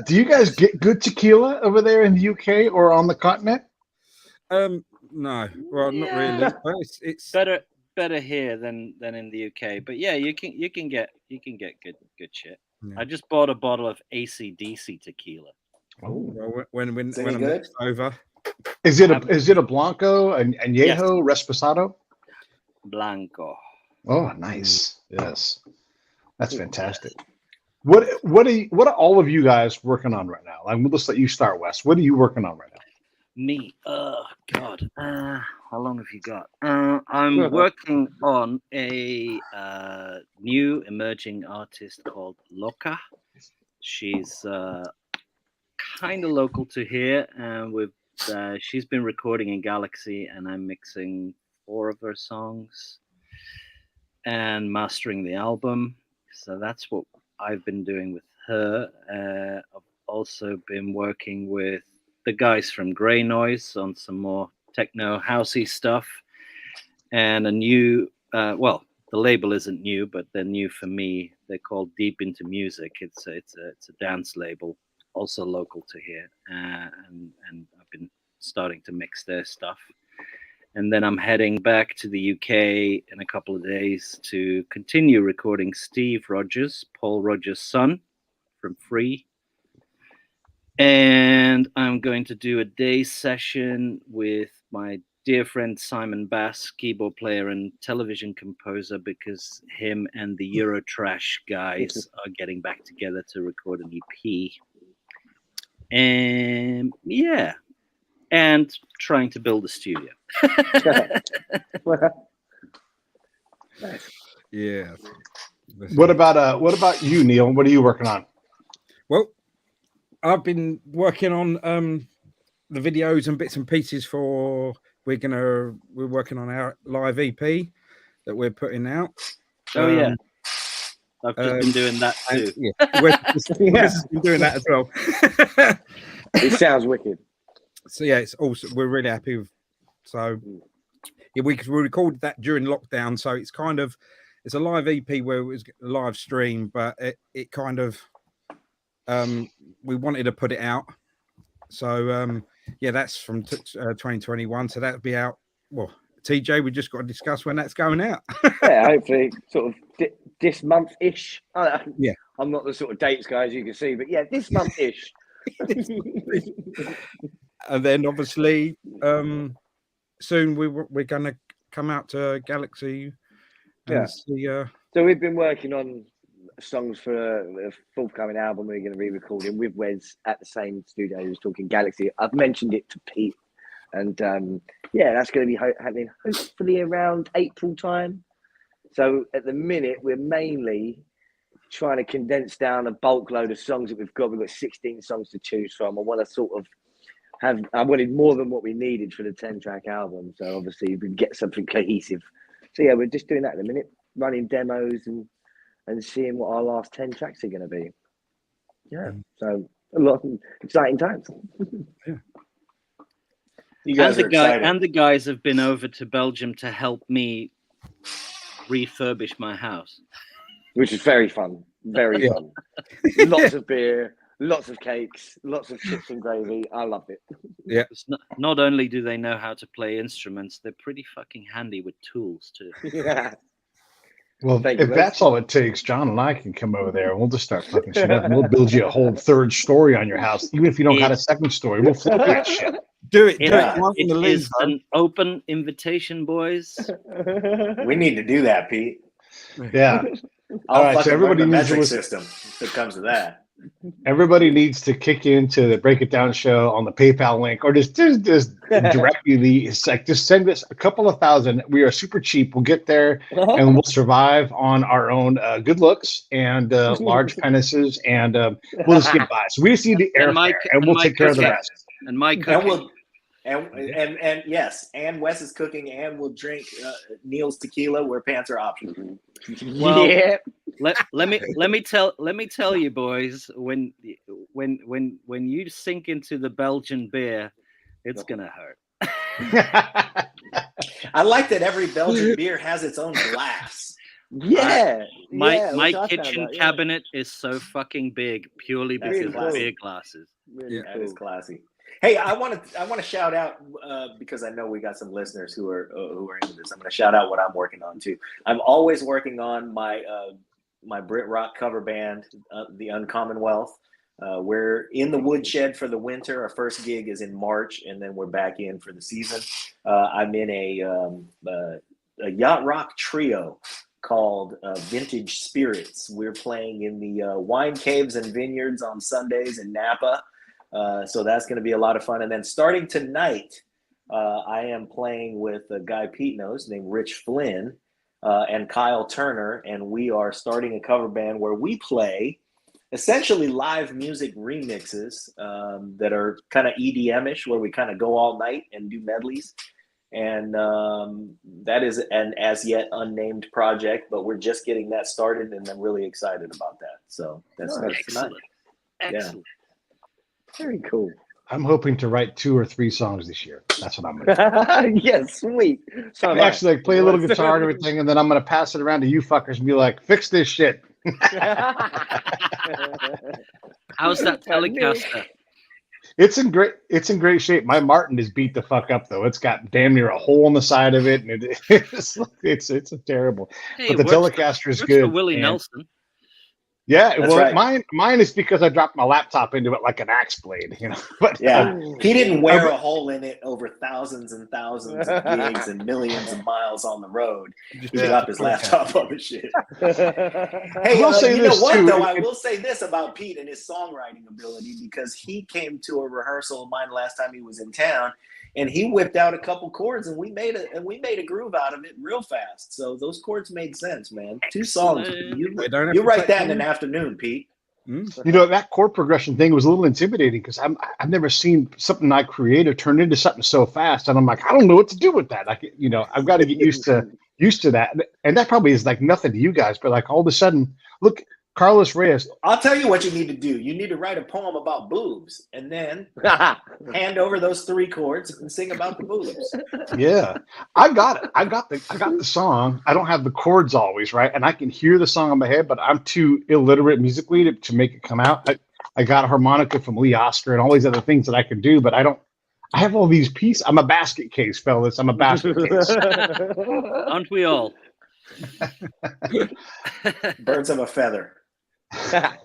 Speaker 1: you guys get good tequila over there in the UK or on the continent?
Speaker 4: No, well, not really. But it's
Speaker 2: better here than in the UK. But yeah, you can get good shit. Yeah. I just bought a bottle of AC/DC tequila.
Speaker 4: Oh, well, when I'm over.
Speaker 1: Is it a Blanco, and Añejo, Reposado?
Speaker 2: Blanco.
Speaker 1: Oh, nice. Yes, that's fantastic. What are all of you guys working on right now? Let's let you start, Wes. What are you working on right now?
Speaker 2: Me, oh God, how long have you got? I'm working on a new emerging artist called Lowe. She's kind of local to here, and she's been recording in Galaxy, and I'm mixing 4 of her songs and mastering the album. So that's what I've been doing with her. I've also been working with the guys from Grey Noise on some more techno housey stuff, and a new the label isn't new, but they're new for me. They're called Deep Into Music. It's a dance label, also local to here, and I've been starting to mix their stuff. And then I'm heading back to the UK in a couple of days to continue recording Steve Rogers, Paul Rogers' son, from Free. And I'm going to do a day session with my dear friend Simon Bass, keyboard player and television composer, because him and the Eurotrash guys are getting back together to record an EP. And yeah, and trying to build a studio.
Speaker 4: Yeah.
Speaker 1: What about you, Neil? What are you working on?
Speaker 4: Well, I've been working on the videos and bits and pieces for. We're working on our live EP that we're putting out.
Speaker 2: Oh yeah, I've just been doing that too.
Speaker 4: Wes has been doing that as well.
Speaker 5: It sounds wicked.
Speaker 4: So yeah, it's also we're really happy with. So yeah, we recorded that during lockdown. So it's kind of it's a live EP where it was a live stream, but it kind of we wanted to put it out. So yeah, that's from 2021. So that'll be out. Well, TJ, we just got to discuss when that's going out.
Speaker 5: Yeah, hopefully sort of this month-ish.
Speaker 4: Yeah,
Speaker 5: I'm not the sort of dates guy, as you can see, but yeah, this month-ish.
Speaker 4: And then obviously soon we're going to come out to Galaxy. And see,
Speaker 5: so we've been working on songs for a forthcoming album we're going to be recording with Wes at the same studio who's talking Galaxy. I've mentioned it to Pete, and yeah, that's going to be happening hopefully around April time. So at the minute we're mainly trying to condense down a bulk load of songs that we've got. We've got 16 songs to choose from. I want to sort of I wanted more than what we needed for the 10-track album, so obviously we can get something cohesive. So yeah, we're just doing that at the minute, running demos and seeing what our last 10 tracks are going to be. Yeah, so a lot of exciting times.
Speaker 4: Yeah.
Speaker 3: You guys are excited.
Speaker 2: And the guys have been over to Belgium to help me refurbish my house,
Speaker 5: which is very fun. Very fun. Lots of beer, lots of cakes, lots of chips and gravy. I loved it.
Speaker 4: Yeah.
Speaker 2: Not only do they know how to play instruments, they're pretty fucking handy with tools too.
Speaker 5: Yeah.
Speaker 1: Well, if that's all it takes, John and I can come over there and we'll just start fucking shit up. And we'll build you a whole 3rd story on your house, even if you don't got a 2nd story. We'll flip that shit.
Speaker 4: Do it.
Speaker 2: It is an open invitation, boys.
Speaker 3: We need to do that, Pete.
Speaker 1: Yeah. All right. So everybody needs
Speaker 3: a system. If it comes to that.
Speaker 1: Everybody needs to kick into the Break It Down show on the PayPal link, or just directly just send us a couple of thousand. We are super cheap. We'll get there and we'll survive on our own good looks and large penises, and we'll just get by. So we just need the airfare, and we'll take care of the rest.
Speaker 2: And my cooking.
Speaker 3: And yes, and Wes is cooking, and we'll drink Neil's tequila where pants are optional.
Speaker 2: Well, yeah. let me tell you, boys, when you sink into the Belgian beer, it's gonna hurt.
Speaker 3: I like that every Belgian beer has its own glass.
Speaker 5: Yeah,
Speaker 2: my kitchen cabinet is so fucking big purely because of beer glasses.
Speaker 3: Really cool. That is classy. Hey, I want to shout out because I know we got some listeners who are into this. I'm going to shout out what I'm working on too. I'm always working on my my Brit rock cover band, the Uncommon Wealth. We're in the woodshed for the winter. Our first gig is in March, and then we're back in for the season. I'm in a yacht rock trio called Vintage Spirits. We're playing in the wine caves and vineyards on Sundays in Napa. So that's going to be a lot of fun. And then starting tonight, I am playing with a guy Pete knows named Rich Flynn and Kyle Turner. And we are starting a cover band where we play essentially live music remixes that are kind of EDM-ish, where we kind of go all night and do medleys. And that is an as yet unnamed project, but we're just getting that started, and I'm really excited about that. So that's
Speaker 2: excellent.
Speaker 3: Yeah.
Speaker 5: Very cool.
Speaker 1: I'm hoping to write 2 or 3 songs this year. That's what I'm going to do.
Speaker 5: Yeah, sweet. So
Speaker 1: I'm actually play a little guitar and everything, and then I'm going to pass it around to you fuckers and be like, fix this shit.
Speaker 2: How's that Telecaster?
Speaker 1: It's in great shape. My Martin is beat the fuck up though. It's got damn near a hole in the side of it, and it's terrible.
Speaker 2: Hey,
Speaker 1: but the Telecaster is good.
Speaker 2: Willie Nelson.
Speaker 1: Yeah,
Speaker 3: that's right.
Speaker 1: mine is because I dropped my laptop into it like an axe blade, you know. But
Speaker 3: yeah, he didn't wear a hole in it over thousands and thousands of gigs and millions of miles on the road. He dropped his laptop on the shit. Hey, you know what too, though? I will say this about Pete and his songwriting ability, because he came to a rehearsal of mine last time he was in town, and he whipped out a couple chords, and we made a groove out of it real fast. So those chords made sense, man. 2 songs. You write that in an afternoon, Pete.
Speaker 1: You know, that chord progression thing was a little intimidating because I've never seen something I created turn into something so fast, and I'm like, I don't know what to do with that. Like, you know, I've got to get used to that, and that probably is like nothing to you guys, but like all of a sudden, look. Carlos Reyes.
Speaker 3: I'll tell you what you need to do. You need to write a poem about boobs and then hand over those 3 chords and sing about the boobs.
Speaker 1: Yeah. I got it. I got the song. I don't have the chords always, right? And I can hear the song in my head, but I'm too illiterate musically to make it come out. I got a harmonica from Lee Oscar and all these other things that I can do, but I have all these pieces. I'm a basket case, fellas. I'm a basket case.
Speaker 2: Aren't we all?
Speaker 3: Birds of a feather.
Speaker 5: I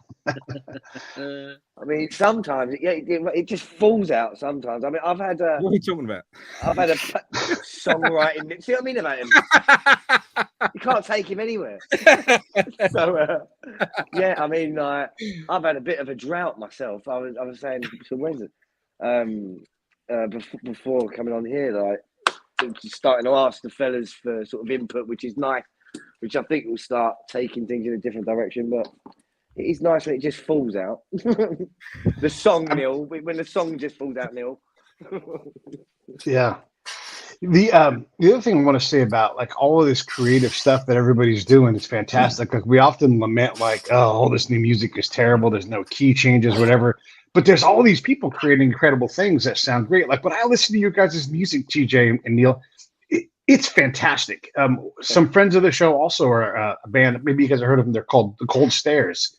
Speaker 5: mean, sometimes it just falls out. Sometimes, I mean, I've had
Speaker 4: what are you talking about?
Speaker 5: I've had a songwriting. See what I mean about him? You can't take him anywhere. So, yeah, I mean, I've had a bit of a drought myself. I was saying to Wednesday before coming on here, like starting to ask the fellas for sort of input, which is nice. Which I think will start taking things in a different direction, but it is nice when it just falls out. The song, Neil, when the song just falls out, Neil.
Speaker 1: Yeah. The other thing I want to say about like all of this creative stuff that everybody's doing is fantastic. Like we often lament like, oh, all this new music is terrible. There's no key changes, whatever. But there's all these people creating incredible things that sound great. Like when I listen to your guys' music, TJ and Neil, it's fantastic. Some friends of the show also are a band. Maybe you guys have heard of them. They're called The Cold Stairs.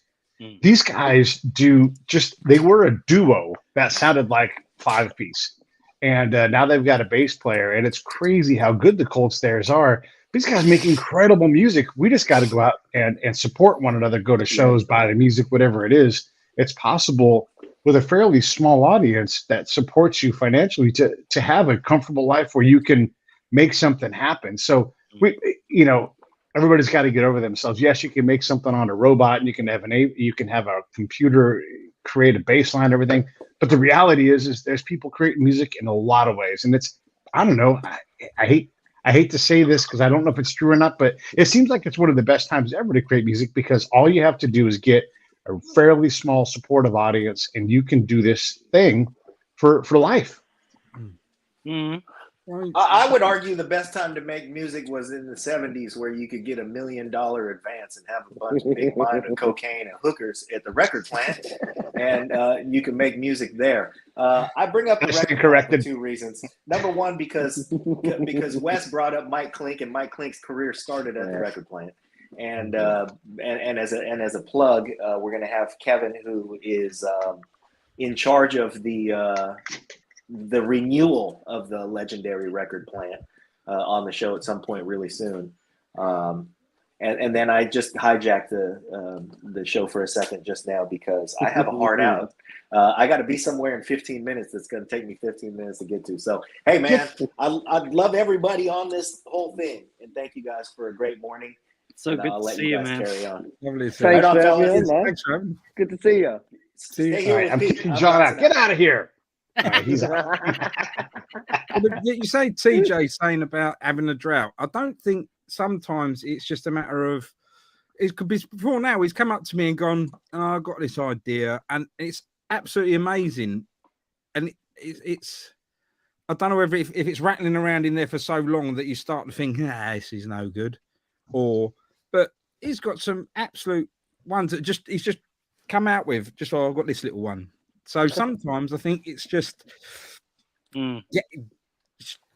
Speaker 1: These guys they were a duo that sounded like 5-piece. And now they've got a bass player. And it's crazy how good The Cold Stairs are. These guys make incredible music. We just got to go out and support one another, go to shows, buy the music, whatever it is. It's possible with a fairly small audience that supports you financially to have a comfortable life where you can make something happen. So everybody's got to get over themselves. Yes, you can make something on a robot, and you can have a computer create a bass line, everything. But the reality is there's people creating music in a lot of ways, and it's I don't know. I hate to say this because I don't know if it's true or not, but it seems like it's one of the best times ever to create music because all you have to do is get a fairly small supportive audience, and you can do this thing for life.
Speaker 2: Mm.
Speaker 3: I would argue the best time to make music was in the 70s, where you could get $1 million advance and have a bunch of big mind of cocaine and hookers at the record plant, and you can make music there. I bring up the record plant for 2 reasons. Number one, because Wes brought up Mike Clink, and Mike Clink's career started at the record plant. And as a plug, we're going to have Kevin, who is in charge of the renewal of the legendary record plant on the show at some point really soon. And then I just hijacked the show for a second just now because I have a hard out. I got to be somewhere in 15 minutes. It's going to take me 15 minutes to get to. So, hey, man, I'd love everybody on this whole thing. And thank you guys for a great morning.
Speaker 2: So good to see you, man.
Speaker 3: Carry on.
Speaker 4: Lovely.
Speaker 5: Thanks for having me, man.
Speaker 4: Thanks for having me.
Speaker 5: Good to see you.
Speaker 3: Stay here with
Speaker 1: I'm
Speaker 3: Pete.
Speaker 1: kicking John out. Get out of here. He's out.
Speaker 4: You say TJ saying about having a drought. I don't think sometimes it's just a matter of it could be before now. He's come up to me and gone, oh, I've got this idea, and it's absolutely amazing. And it's I don't know whether if it's rattling around in there for so long that you start to think, this is no good, but he's got some absolute ones that he's just come out with. Just I've got this little one. So sometimes I think it's just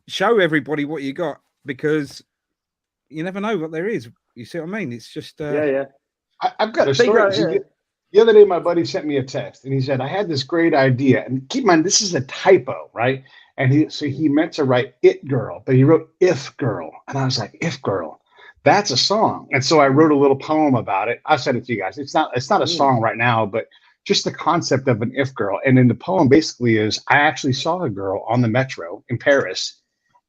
Speaker 4: show everybody what you got, because you never know what there is. You see what I mean? It's just
Speaker 1: I've got a story. The other day, my buddy sent me a text, and he said, I had this great idea. And keep in mind, this is a typo, right? And he meant to write It Girl, but he wrote If Girl. And I was like, If Girl, that's a song. And so I wrote a little poem about it. I sent it to you guys. It's not a song right now, but just the concept of an If Girl. And then the poem basically is, I actually saw a girl on the metro in Paris,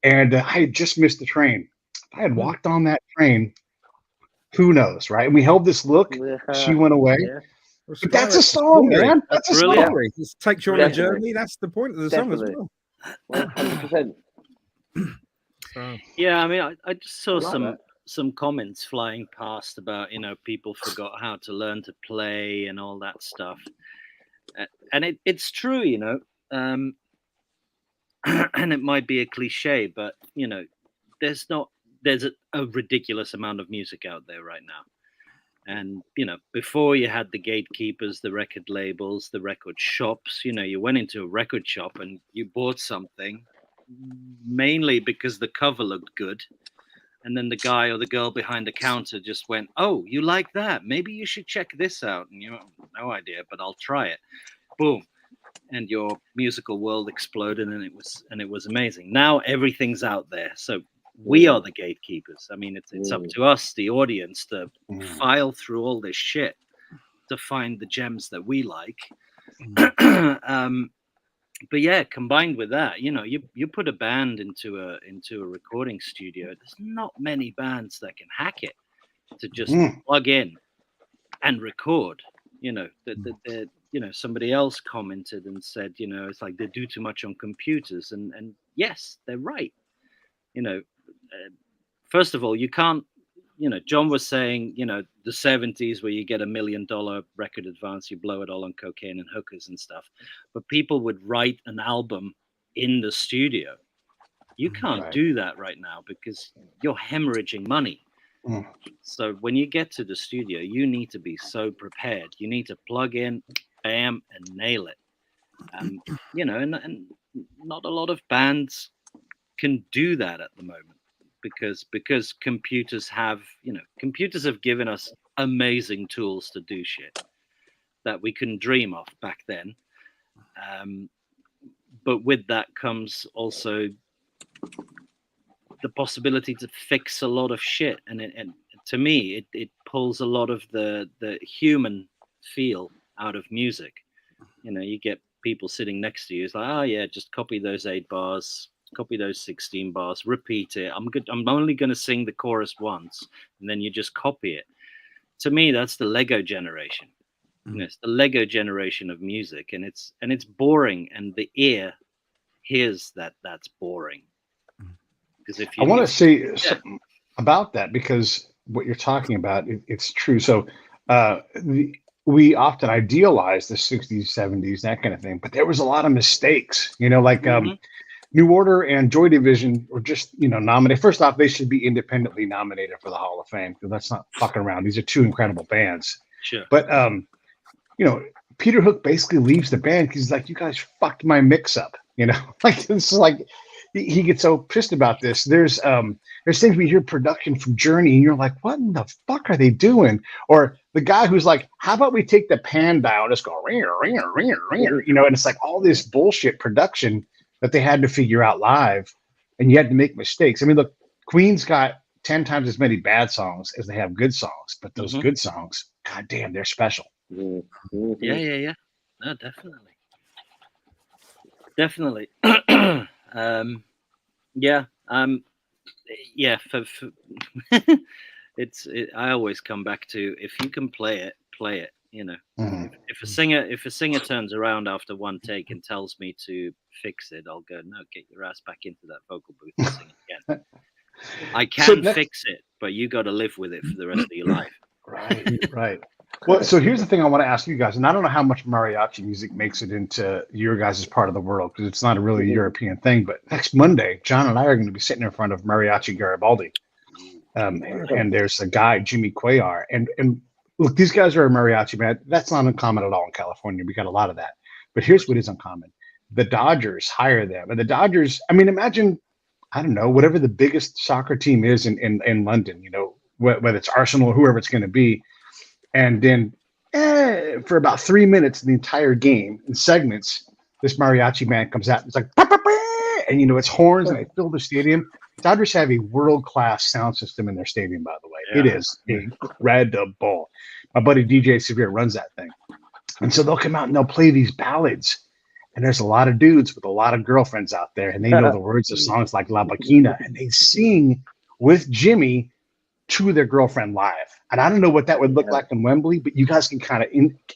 Speaker 1: and I had just missed the train. If I had walked on that train, who knows, right? And we held this look. She went away. Yeah. But that's a song, man. That's a song.
Speaker 4: It takes you on a journey. That's the point of the song as well.
Speaker 5: 100%.
Speaker 2: Yeah, I mean, I just saw some comments flying past about, people forgot how to learn to play and all that stuff. And it's true, and it might be a cliche, but, there's a ridiculous amount of music out there right now. And, before you had the gatekeepers, the record labels, the record shops, you went into a record shop and you bought something mainly because the cover looked good. And then the guy or the girl behind the counter just went, oh, you like that? Maybe you should check this out. And you have no idea, but I'll try it. Boom. And your musical world exploded, and it was amazing. Now everything's out there. So we are the gatekeepers. I mean, it's up to us, the audience, to file through all this shit to find the gems that we like. But yeah, combined with that, you put a band into a recording studio. There's not many bands that can hack it to just plug in and record. Somebody else commented and said, it's like they do too much on computers, and yes, they're right. First of all, you can't. John was saying, the 70s where you get $1 million record advance, you blow it all on cocaine and hookers and stuff. But people would write an album in the studio. You can't do that right now because you're hemorrhaging money. So when you get to the studio, you need to be so prepared. You need to plug in, bam, and nail it. And not a lot of bands can do that at the moment. Because computers have given us amazing tools to do shit that we couldn't dream of back then. But with that comes also the possibility to fix a lot of shit. And to me, it pulls a lot of the human feel out of music. You get people sitting next to you. It's like, oh yeah, just copy those 8 bars. Copy those 16 bars, repeat it. I'm only going to sing the chorus once, and then you just copy it. To me, that's the Lego generation. It's the Lego generation of music, and it's boring, and the ear hears that's boring. Because if you
Speaker 1: I want to say something about that, because what you're talking about, it's true. So we often idealize the 60s, 70s, that kind of thing, but there was a lot of mistakes. New Order and Joy Division were just, nominated. First off, they should be independently nominated for the Hall of Fame because that's not fucking around. These are two incredible bands.
Speaker 2: Sure.
Speaker 1: But, Peter Hook basically leaves the band because he's like, you guys fucked my mix up. Like it's like he gets so pissed about this. There's things we hear production from Journey and you're like, what in the fuck are they doing? Or the guy who's like, how about we take the pan dial and just go ring, ring, ring, ring, and it's like all this bullshit production that they had to figure out live, and you had to make mistakes. I mean, look, Queen's got 10 times as many bad songs as they have good songs, but those good songs, god damn, they're special.
Speaker 2: Yeah. No, definitely. I always come back to, if you can play it. If a singer turns around after one take and tells me to fix it, I'll go, no, get your ass back into that vocal booth and sing it again. I can fix it, but you got to live with it for the rest of your life.
Speaker 1: Right. Well, so here's the thing I want to ask you guys, and I don't know how much mariachi music makes it into your guys' part of the world because it's not a really European thing. But next Monday, John and I are going to be sitting in front of Mariachi Garibaldi, and there's a guy, Jimmy Cuellar, and look, these guys are a mariachi band. That's not uncommon at all in California. We got a lot of that. But here's what is uncommon: the Dodgers hire them, and the Dodgers. I mean, imagine, I don't know, whatever the biggest soccer team is in London. Whether it's Arsenal or whoever it's going to be. And then for about 3 minutes, the entire game in segments, this mariachi band comes out. It's like, and it's horns and they fill the stadium. Dodgers have a world-class sound system in their stadium, by the way. Yeah. It is incredible. My buddy DJ Severe runs that thing. And so they'll come out and they'll play these ballads. And there's a lot of dudes with a lot of girlfriends out there. And they know the words of songs like La Baqui-Na. And they sing with Jimmy to their girlfriend live. And I don't know what that would look like in Wembley, but you guys can kind of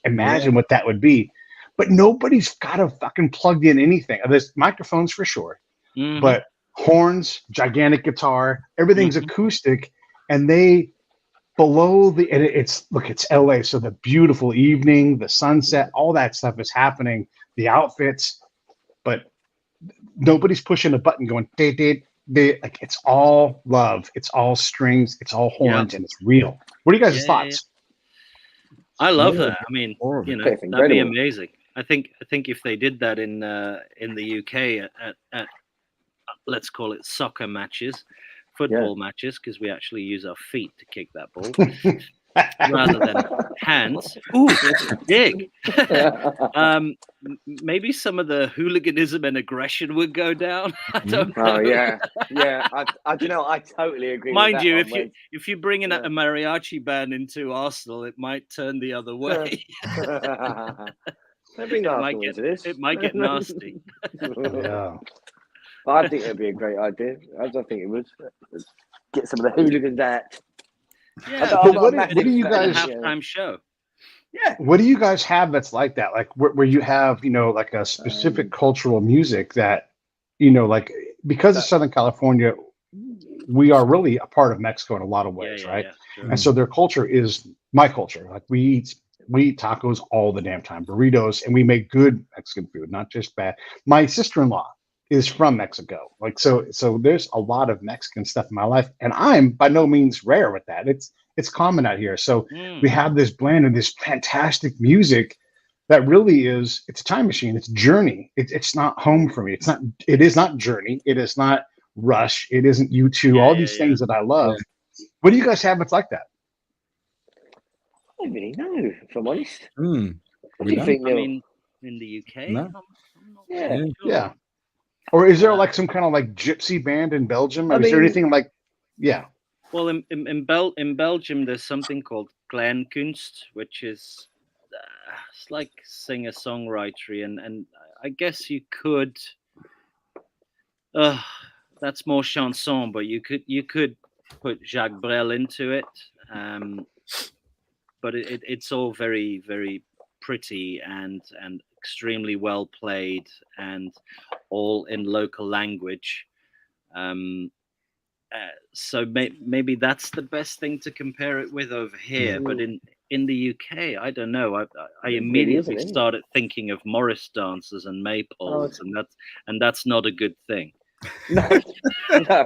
Speaker 1: imagine what that would be. But nobody's got a fucking plugged in anything. There's microphones for sure, but horns, gigantic guitar, everything's acoustic, and they it's LA, so the beautiful evening, the sunset, all that stuff is happening, the outfits, but nobody's pushing a button going like it's all love, it's all strings, it's all horns, and it's real. What are you guys' thoughts?
Speaker 2: I love that. I mean, that'd be amazing. I think if they did that in the UK at let's call it soccer matches, football matches, because we actually use our feet to kick that ball rather than hands. Ooh, that's big. Maybe some of the hooliganism and aggression would go down. I don't know.
Speaker 5: Oh yeah. I totally agree.
Speaker 2: Mind you, if you bring in a mariachi band into Arsenal, it might turn the other way. It might get nasty.
Speaker 1: Yeah.
Speaker 5: I think it'd be a great idea. I don't think it would. Get some of the hooligans out.
Speaker 2: Yeah,
Speaker 1: what do you guys
Speaker 2: halftime show?
Speaker 5: Yeah.
Speaker 1: What do you guys have that's like that? Like where you have, like a specific cultural music that, like because of Southern California, we are really a part of Mexico in a lot of ways, right? Yeah, sure. And so their culture is my culture. Like we eat tacos all the damn time, burritos, and we make good Mexican food, not just bad. My sister-in-law is from Mexico. Like, so there's a lot of Mexican stuff in my life, and I'm by no means rare with that. It's common out here. So we have this blend of this fantastic music that really is, it's a time machine. It's Journey. It's not home for me. It is not Journey. It is not Rush. It isn't U2, all these things that I love. Yeah. What do you guys have that's like that?
Speaker 5: I don't really know, if I'm honest.
Speaker 2: What do you think, in the UK?
Speaker 5: No.
Speaker 1: Yeah. Or is there like some kind of like gypsy band in Belgium? Is there anything like,
Speaker 2: Well, in Belgium, there's something called Kleinkunst, which is it's like singer-songwritery, and I guess you could. That's more chanson, but you could put Jacques Brel into it, but it's all very, very pretty and extremely well played and all in local language. So maybe that's the best thing to compare it with over here. But in the UK, I don't know. I immediately started thinking of Morris dancers and maypoles, and that's not a good thing.
Speaker 5: No. Let's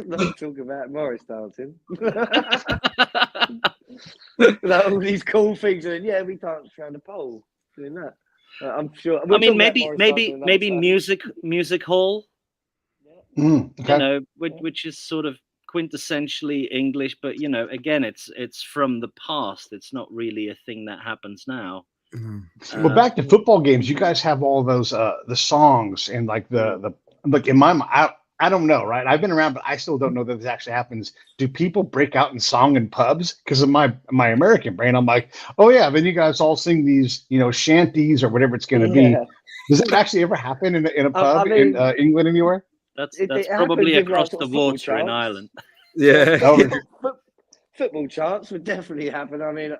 Speaker 5: not talk about Morris dancing. Like all these cool things, and yeah, we dance around the pole doing that. I'm sure.
Speaker 2: I mean, maybe music hall.
Speaker 5: Yeah.
Speaker 1: Okay.
Speaker 2: You know, which is sort of quintessentially English, but you know, again, it's from the past. It's not really a thing that happens now.
Speaker 1: Well, back to football games, you guys have all those the songs and like the like in my mind, I don't know, right? I've been around, but I still don't know that this actually happens. Do people break out in song in pubs? Because of my American brain, I'm like, oh yeah, then you guys all sing these, you know, shanties or whatever it's going to be. Does that actually ever happen in a pub in England anywhere?
Speaker 2: That's probably across the water in Ireland.
Speaker 4: Yeah.
Speaker 5: Football chants would definitely happen. I mean,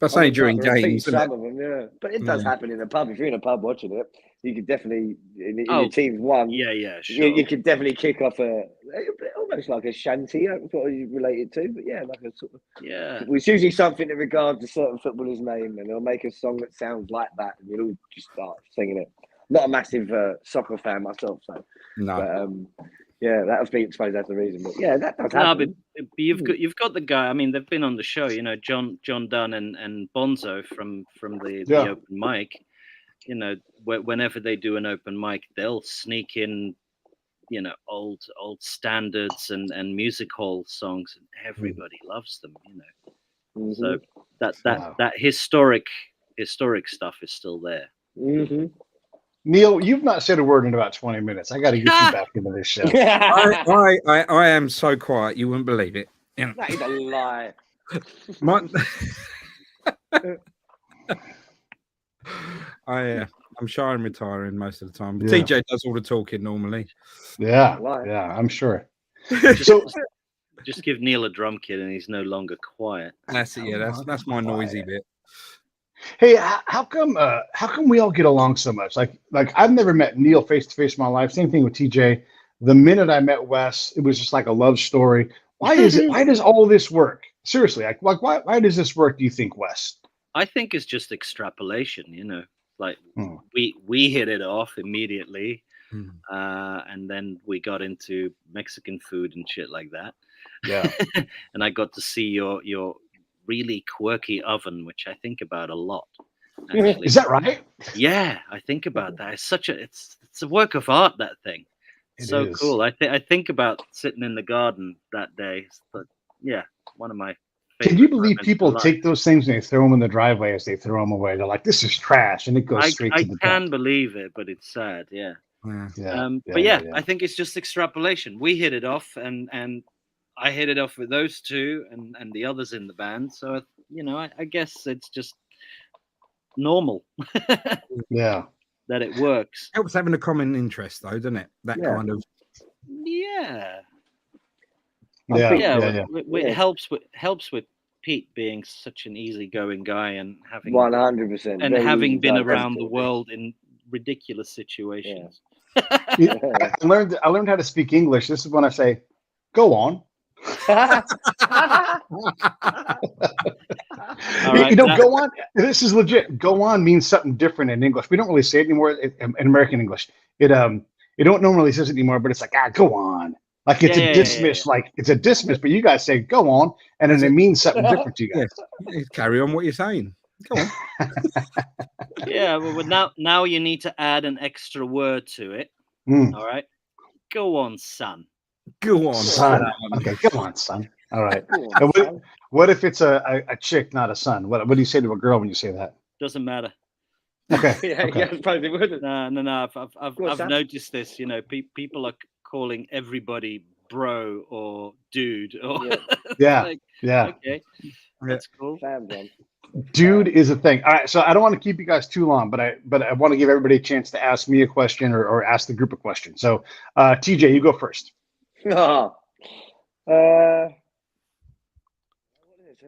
Speaker 4: that's only during games.
Speaker 5: Some of them, yeah. But it does happen in a pub. If you're in a pub watching it, you could definitely, in your team's won.
Speaker 2: Yeah, sure.
Speaker 5: You could definitely kick off almost like a shanty. That's what you relate it to. But yeah, like a sort of.
Speaker 2: Yeah.
Speaker 5: It's usually something in regard to certain footballer's name, and they'll make a song that sounds like that, and you'll all just start singing it. Not a massive soccer fan myself, so.
Speaker 4: No.
Speaker 5: But, yeah, that was being exposed as the reason. But yeah, that does happen.
Speaker 2: But you've got the guy. I mean, they've been on the show. You know, John Dunn and Bonzo from the open mic. You know, whenever they do an open mic, they'll sneak in, you know, old standards and music hall songs, and everybody loves them. You know, so that historic stuff is still there.
Speaker 5: Mm-hmm.
Speaker 1: Neil, you've not said a word in about 20 minutes. I got to get you back into this show.
Speaker 4: I am so quiet, you wouldn't believe it. You know.
Speaker 5: That is a lie.
Speaker 4: I'm shy and retiring most of the time. Yeah. TJ does all the talking normally.
Speaker 1: Yeah, I'm sure.
Speaker 2: Just give Neil a drum kit and he's no longer quiet.
Speaker 4: That's it. Yeah, that's my noisy bit.
Speaker 1: Hey, how come we all get along so much? Like I've never met Neil face to face in my life. Same thing with TJ. The minute I met Wes, it was just like a love story. Why is it? Why does all this work? Seriously, like why does this work? Do you think, Wes?
Speaker 2: I think it's just extrapolation. You know, like we hit it off immediately, and then we got into Mexican food and shit like that.
Speaker 1: Yeah,
Speaker 2: and I got to see your really quirky oven, which I think about a lot. Actually.
Speaker 1: Is that right?
Speaker 2: Yeah, I think about that. It's a work of art, that thing. It's so cool. I think about sitting in the garden that day. But yeah, one of my favorite.
Speaker 1: Can you believe people take those things and they throw them in the driveway as they throw them away? They're like, "This is trash," and it goes straight to the dump.
Speaker 2: I can believe it, but it's sad. Yeah. But I think it's just extrapolation. We hit it off, and I hit it off with those two and the others in the band. So, you know, I guess it's just normal.
Speaker 1: Yeah.
Speaker 2: That it works.
Speaker 4: Helps having a common interest, though, doesn't it? That kind of.
Speaker 2: Yeah.
Speaker 1: It
Speaker 2: helps with Pete being such an easygoing guy and having
Speaker 5: 100%
Speaker 2: and having been around the world in ridiculous situations.
Speaker 1: Yeah. I learned how to speak English. This is when I say, "Go on." Go on. This is legit. Go on means something different in English. We don't really say it anymore in American English. It don't normally says it anymore, but it's like, go on. Like it's a dismiss, like it's a dismiss, but you guys say go on, and then it means something different to you guys.
Speaker 4: Yeah. Carry on what you're saying. Go on.
Speaker 2: Yeah, well now you need to add an extra word to it. All right. Go on, son.
Speaker 4: Go on, son.
Speaker 1: Okay, come on, son. All right. What if it's a chick, not a son? What do you say to a girl when you say that?
Speaker 2: Doesn't matter.
Speaker 1: Okay.
Speaker 5: Yeah, probably wouldn't.
Speaker 2: No. I've noticed this. You know, people are calling everybody bro or dude or
Speaker 1: yeah.
Speaker 2: Okay, that's cool.
Speaker 1: Dude is a thing. All right, so I don't want to keep you guys too long, but I want to give everybody a chance to ask me a question or ask the group a question. So, TJ, you go first.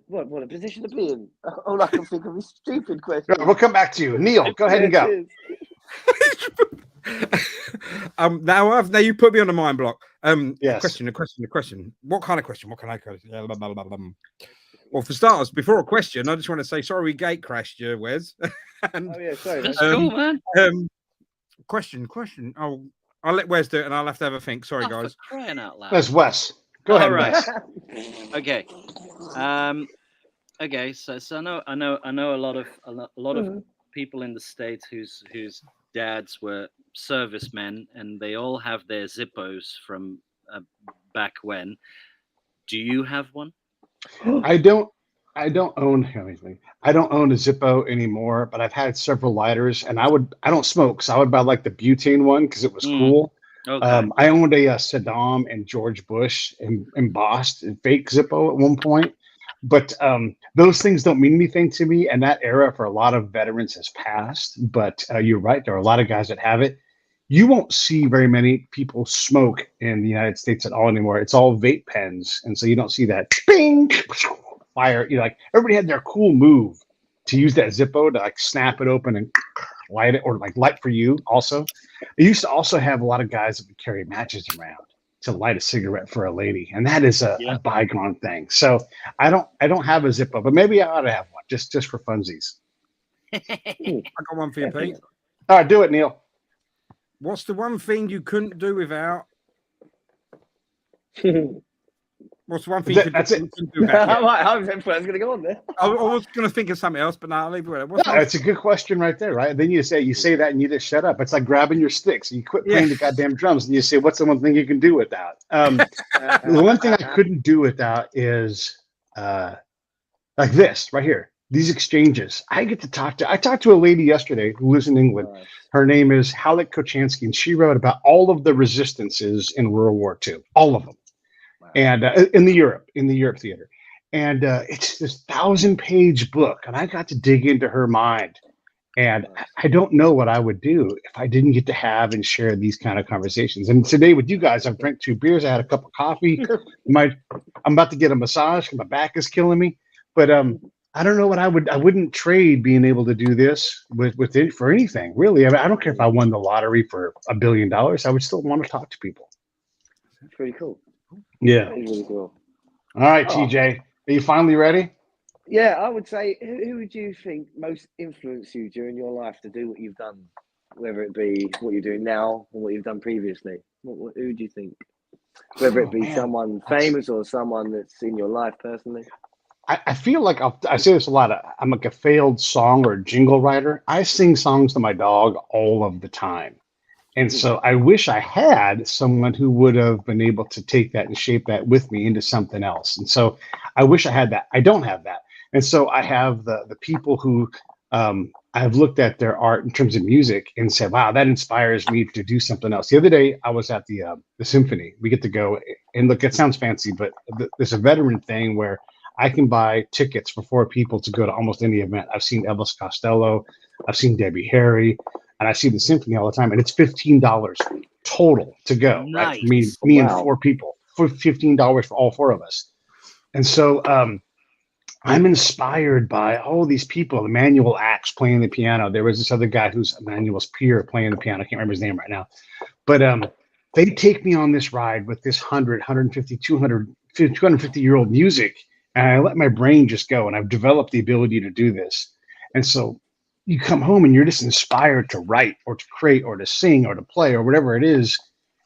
Speaker 5: What a position to be in. All I can think of is stupid question.
Speaker 1: We'll come back to you. Neil, go ahead and go.
Speaker 4: Now you put me on the mind block.
Speaker 1: Yes.
Speaker 4: A question. What kind of question? What can I question? Well, for starters, before a question, I just want to say sorry we gate crashed you, Wes.
Speaker 5: Oh yeah, sorry.
Speaker 2: That's cool, man.
Speaker 4: Question. I'll let Wes do it, and I'll have to have a think. Sorry, guys.
Speaker 2: For crying out loud.
Speaker 1: That's Wes. Go ahead,
Speaker 2: right.
Speaker 1: Wes.
Speaker 2: Okay. Okay. So I know a lot of people in the States whose dads were servicemen, and they all have their Zippos from back when. Do you have one?
Speaker 1: I don't own anything. I don't own a Zippo anymore, but I've had several lighters, and I don't smoke, so I would buy like the butane one because it was cool.
Speaker 2: Okay.
Speaker 1: I owned a Saddam and George Bush embossed fake Zippo at one point, but those things don't mean anything to me. And that era for a lot of veterans has passed. But you're right, there are a lot of guys that have it. You won't see very many people smoke in the United States at all anymore. It's all vape pens, and so you don't see that bing fire. You know, like everybody had their cool move to use that Zippo to like snap it open and light it, or like light for you. Also, they used to also have a lot of guys that would carry matches around to light a cigarette for a lady, and that is a bygone thing. So I don't have a Zippo, but maybe I ought to have one just for funsies.
Speaker 4: I got one for you, Pete.
Speaker 1: All right, do it, Neil.
Speaker 4: What's the one thing you couldn't do without? What's the one thing
Speaker 1: that's it?
Speaker 4: Couldn't do without?
Speaker 5: I was going to go on there.
Speaker 4: I was going to think of something else, but no, I'll leave it with it.
Speaker 1: That's a good question right there, right? Then you say that and you just shut up. It's like grabbing your sticks. You quit playing the goddamn drums and you say, what's the one thing you can do without? The one thing I couldn't do without is like this right here. These exchanges. I talked to a lady yesterday who lives in England.
Speaker 5: Nice.
Speaker 1: Her name is Halleck Kochansky, and she wrote about all of the resistances in World War II, all of them. Wow. And in the Europe theater. And it's this 1,000-page book, and I got to dig into her mind. And I don't know what I would do if I didn't get to have and share these kind of conversations. And today with you guys, I've drank 2 beers. I had a cup of coffee. I'm about to get a massage because my back is killing me. But I don't know what I wouldn't trade being able to do this with it for anything, really. I mean, I don't care if I won the lottery for $1 billion. I would still want to talk to people.
Speaker 5: That's pretty cool.
Speaker 1: Yeah.
Speaker 5: That's really cool.
Speaker 1: All right, TJ. Are you finally ready?
Speaker 5: Yeah, I would say, who would you think most influenced you during your life to do what you've done, whether it be what you're doing now or what you've done previously? Who do you think? Whether it be someone famous or someone that's in your life personally?
Speaker 1: I feel like I say this a lot. I'm like a failed song or jingle writer. I sing songs to my dog all of the time. And so I wish I had someone who would have been able to take that and shape that with me into something else. And so I wish I had that. I don't have that. And so I have the people who I've looked at their art in terms of music and said, wow, that inspires me to do something else. The other day I was at the symphony. We get to go and look, it sounds fancy, but there's a veteran thing where I can buy tickets for 4 people to go to almost any event. I've seen Elvis Costello, I've seen Debbie Harry, and I see the symphony all the time. And it's $15 total to go.
Speaker 2: Nice.
Speaker 1: Right? Me and 4 people for $15 for all 4 of us. And so I'm inspired by all these people. Emmanuel Axe playing the piano. There was this other guy who's Emmanuel's peer playing the piano. I can't remember his name right now. But they take me on this ride with this 100, 150, 200, 250-year-old music. And I let my brain just go, and I've developed the ability to do this. And so you come home and you're just inspired to write or to create or to sing or to play or whatever it is.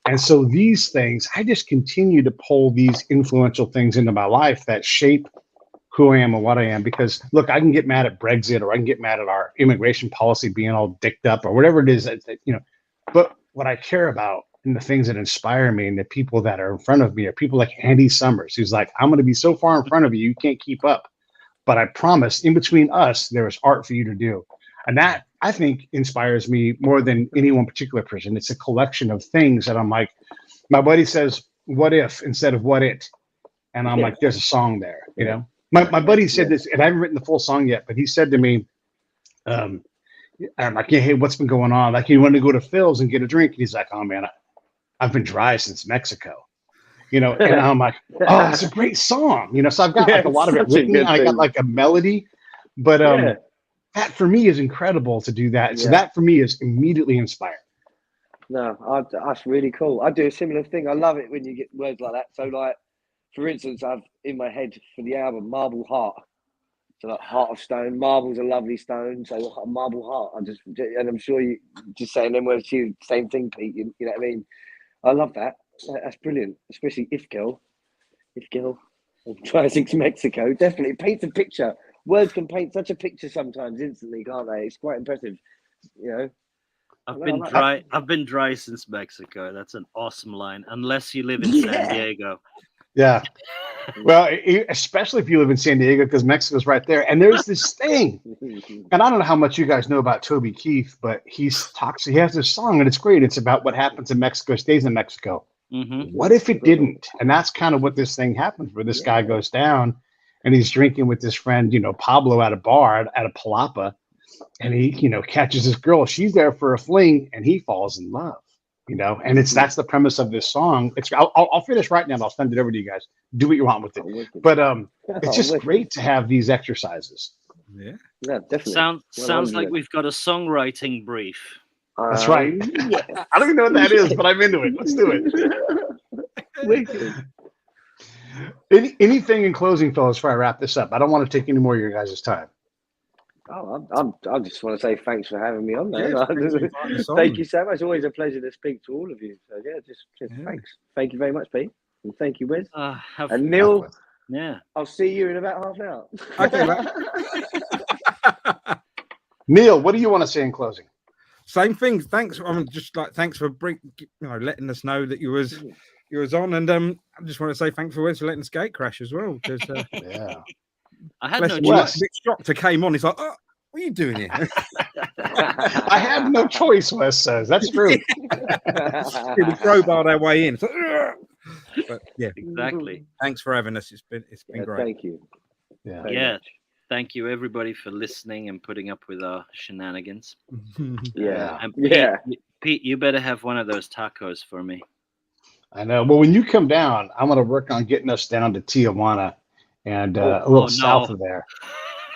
Speaker 1: And so these things, I just continue to pull these influential things into my life that shape who I am and what I am. Because look, I can get mad at Brexit, or I can get mad at our immigration policy being all dicked up, or whatever it is that but what I care about and the things that inspire me and the people that are in front of me are people like Andy Summers, who's like, I'm going to be so far in front of you, you can't keep up. But I promise in between us, there is art for you to do. And that, I think, inspires me more than any one particular person. It's a collection of things that I'm like, my buddy says, what if instead of what it? And I'm like, there's a song there, you know? My buddy said this, and I haven't written the full song yet, but he said to me, I'm like, hey, what's been going on? Like, you want to go to Phil's and get a drink? And he's like, oh, man, I've been dry since Mexico, and I'm like, oh, it's a great song, so I've got like a lot of it written. I got like a melody, but that for me is incredible to do that. So that for me is immediately inspired.
Speaker 5: No, that's really cool. I do a similar thing. I love it when you get words like that. So like for instance, I've in my head for the album Marble Heart. So like heart of stone, marble's a lovely stone. So a marble heart. And I'm sure you just saying them words. You same thing, Pete. You know what I mean? I love that. That's brilliant, especially if girl, Tri-Six Mexico definitely paints a picture. Words can paint such a picture sometimes instantly, can't they? It's quite impressive, you know.
Speaker 2: I've been dry since Mexico. That's an awesome line. Unless you live in San Diego.
Speaker 1: Yeah. Well, especially if you live in San Diego, because Mexico's right there. And there's this thing, and I don't know how much you guys know about Toby Keith, but he has this song, and it's great. It's about what happens in Mexico stays in Mexico.
Speaker 2: Mm-hmm.
Speaker 1: What if it didn't? And that's kind of what this thing happens, where this guy goes down, and he's drinking with his friend, Pablo at a bar at a palapa, and he, catches this girl. She's there for a fling, and he falls in love. And that's the premise of this song. I'll finish right now and I'll send it over to you guys. Do what you want with it. But it's just great to have these exercises.
Speaker 4: Yeah,
Speaker 5: definitely.
Speaker 2: Sounds like we've got a songwriting brief.
Speaker 1: That's right.
Speaker 5: Yeah.
Speaker 1: I don't even know what that is, but I'm into it. Let's do it. Anything in closing, fellas, before I wrap this up? I don't want to take any more of your guys' time.
Speaker 5: Oh, I just want to say thanks for having me on there.
Speaker 4: Yeah,
Speaker 5: thank you so much. Always a pleasure to speak to all of you. So just thanks. Thank you very much, Pete. And thank you, Wes. And Neil, I'll see you in about half an hour.
Speaker 4: Okay,
Speaker 1: Neil, what do you want to say in closing?
Speaker 4: Same thing. Thanks. I'm just thanks for letting us know that you was on, and I just want to say thanks for Wes for letting the skate crash as well. Because
Speaker 2: I had no
Speaker 4: choice. Doctor came on. He's like, "Oh, what are you doing here?"
Speaker 1: I had no choice, Wes says. That's true.
Speaker 4: We crowbarred our way in. But yeah,
Speaker 2: exactly.
Speaker 4: Thanks for having us. It's been great.
Speaker 5: Thank you.
Speaker 2: Yeah. Thank you, everybody, for listening and putting up with our shenanigans. And Pete, you better have one of those tacos for me.
Speaker 1: I know. Well, when you come down, I'm going to work on getting us down to Tijuana and a little south of there.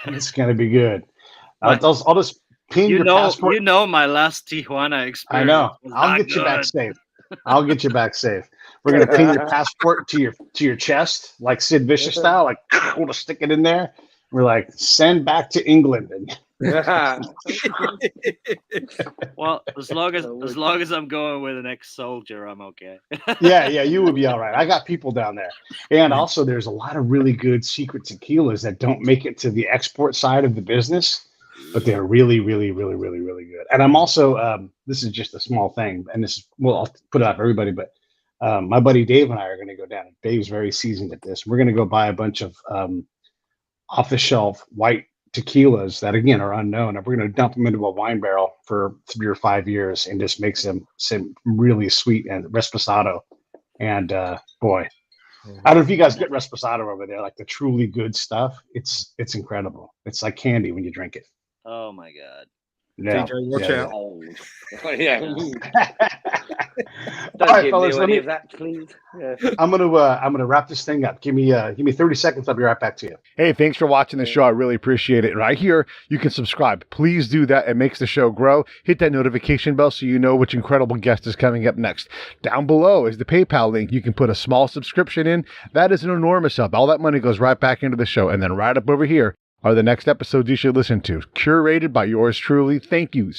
Speaker 1: It's going to be good. I'll just ping your passport.
Speaker 2: You know my last Tijuana experience.
Speaker 1: I know. I'll get you back safe. I'll get you back safe. We're going to ping your passport to your chest, like Sid Vicious style. Like, we'll just stick it in there. We're like, send back to England.
Speaker 2: Well, as long as I'm going with an ex-soldier, I'm okay.
Speaker 1: yeah, you would be all right. I got people down there. And also there's a lot of really good secret tequilas that don't make it to the export side of the business, but they're really, really, really, really, really good. And I'm also, this is just a small thing, and I'll put it out for everybody, but my buddy Dave and I are going to go down. Dave's very seasoned at this. We're going to go buy a bunch of off-the-shelf white tequilas that, again, are unknown. And we're going to dump them into a wine barrel for 3 or 5 years and just make some really sweet and Reposado. And boy, I don't know if you guys get Reposado over there, like the truly good stuff. It's incredible. It's like candy when you drink it.
Speaker 2: Oh my God.
Speaker 1: Yeah.
Speaker 4: DJ, watch out.
Speaker 5: All
Speaker 1: right, fellas, I'm gonna wrap this thing up. Give me 30 seconds. I'll be right back to you. Hey, thanks for watching the show. I really appreciate it. Right here, you can subscribe. Please do that. It makes the show grow. Hit that notification bell so you know which incredible guest is coming up next. Down below is the PayPal link. You can put a small subscription in. That is an enormous help. All that money goes right back into the show. And then right up over here are the next episodes you should listen to, curated by yours truly. Thank you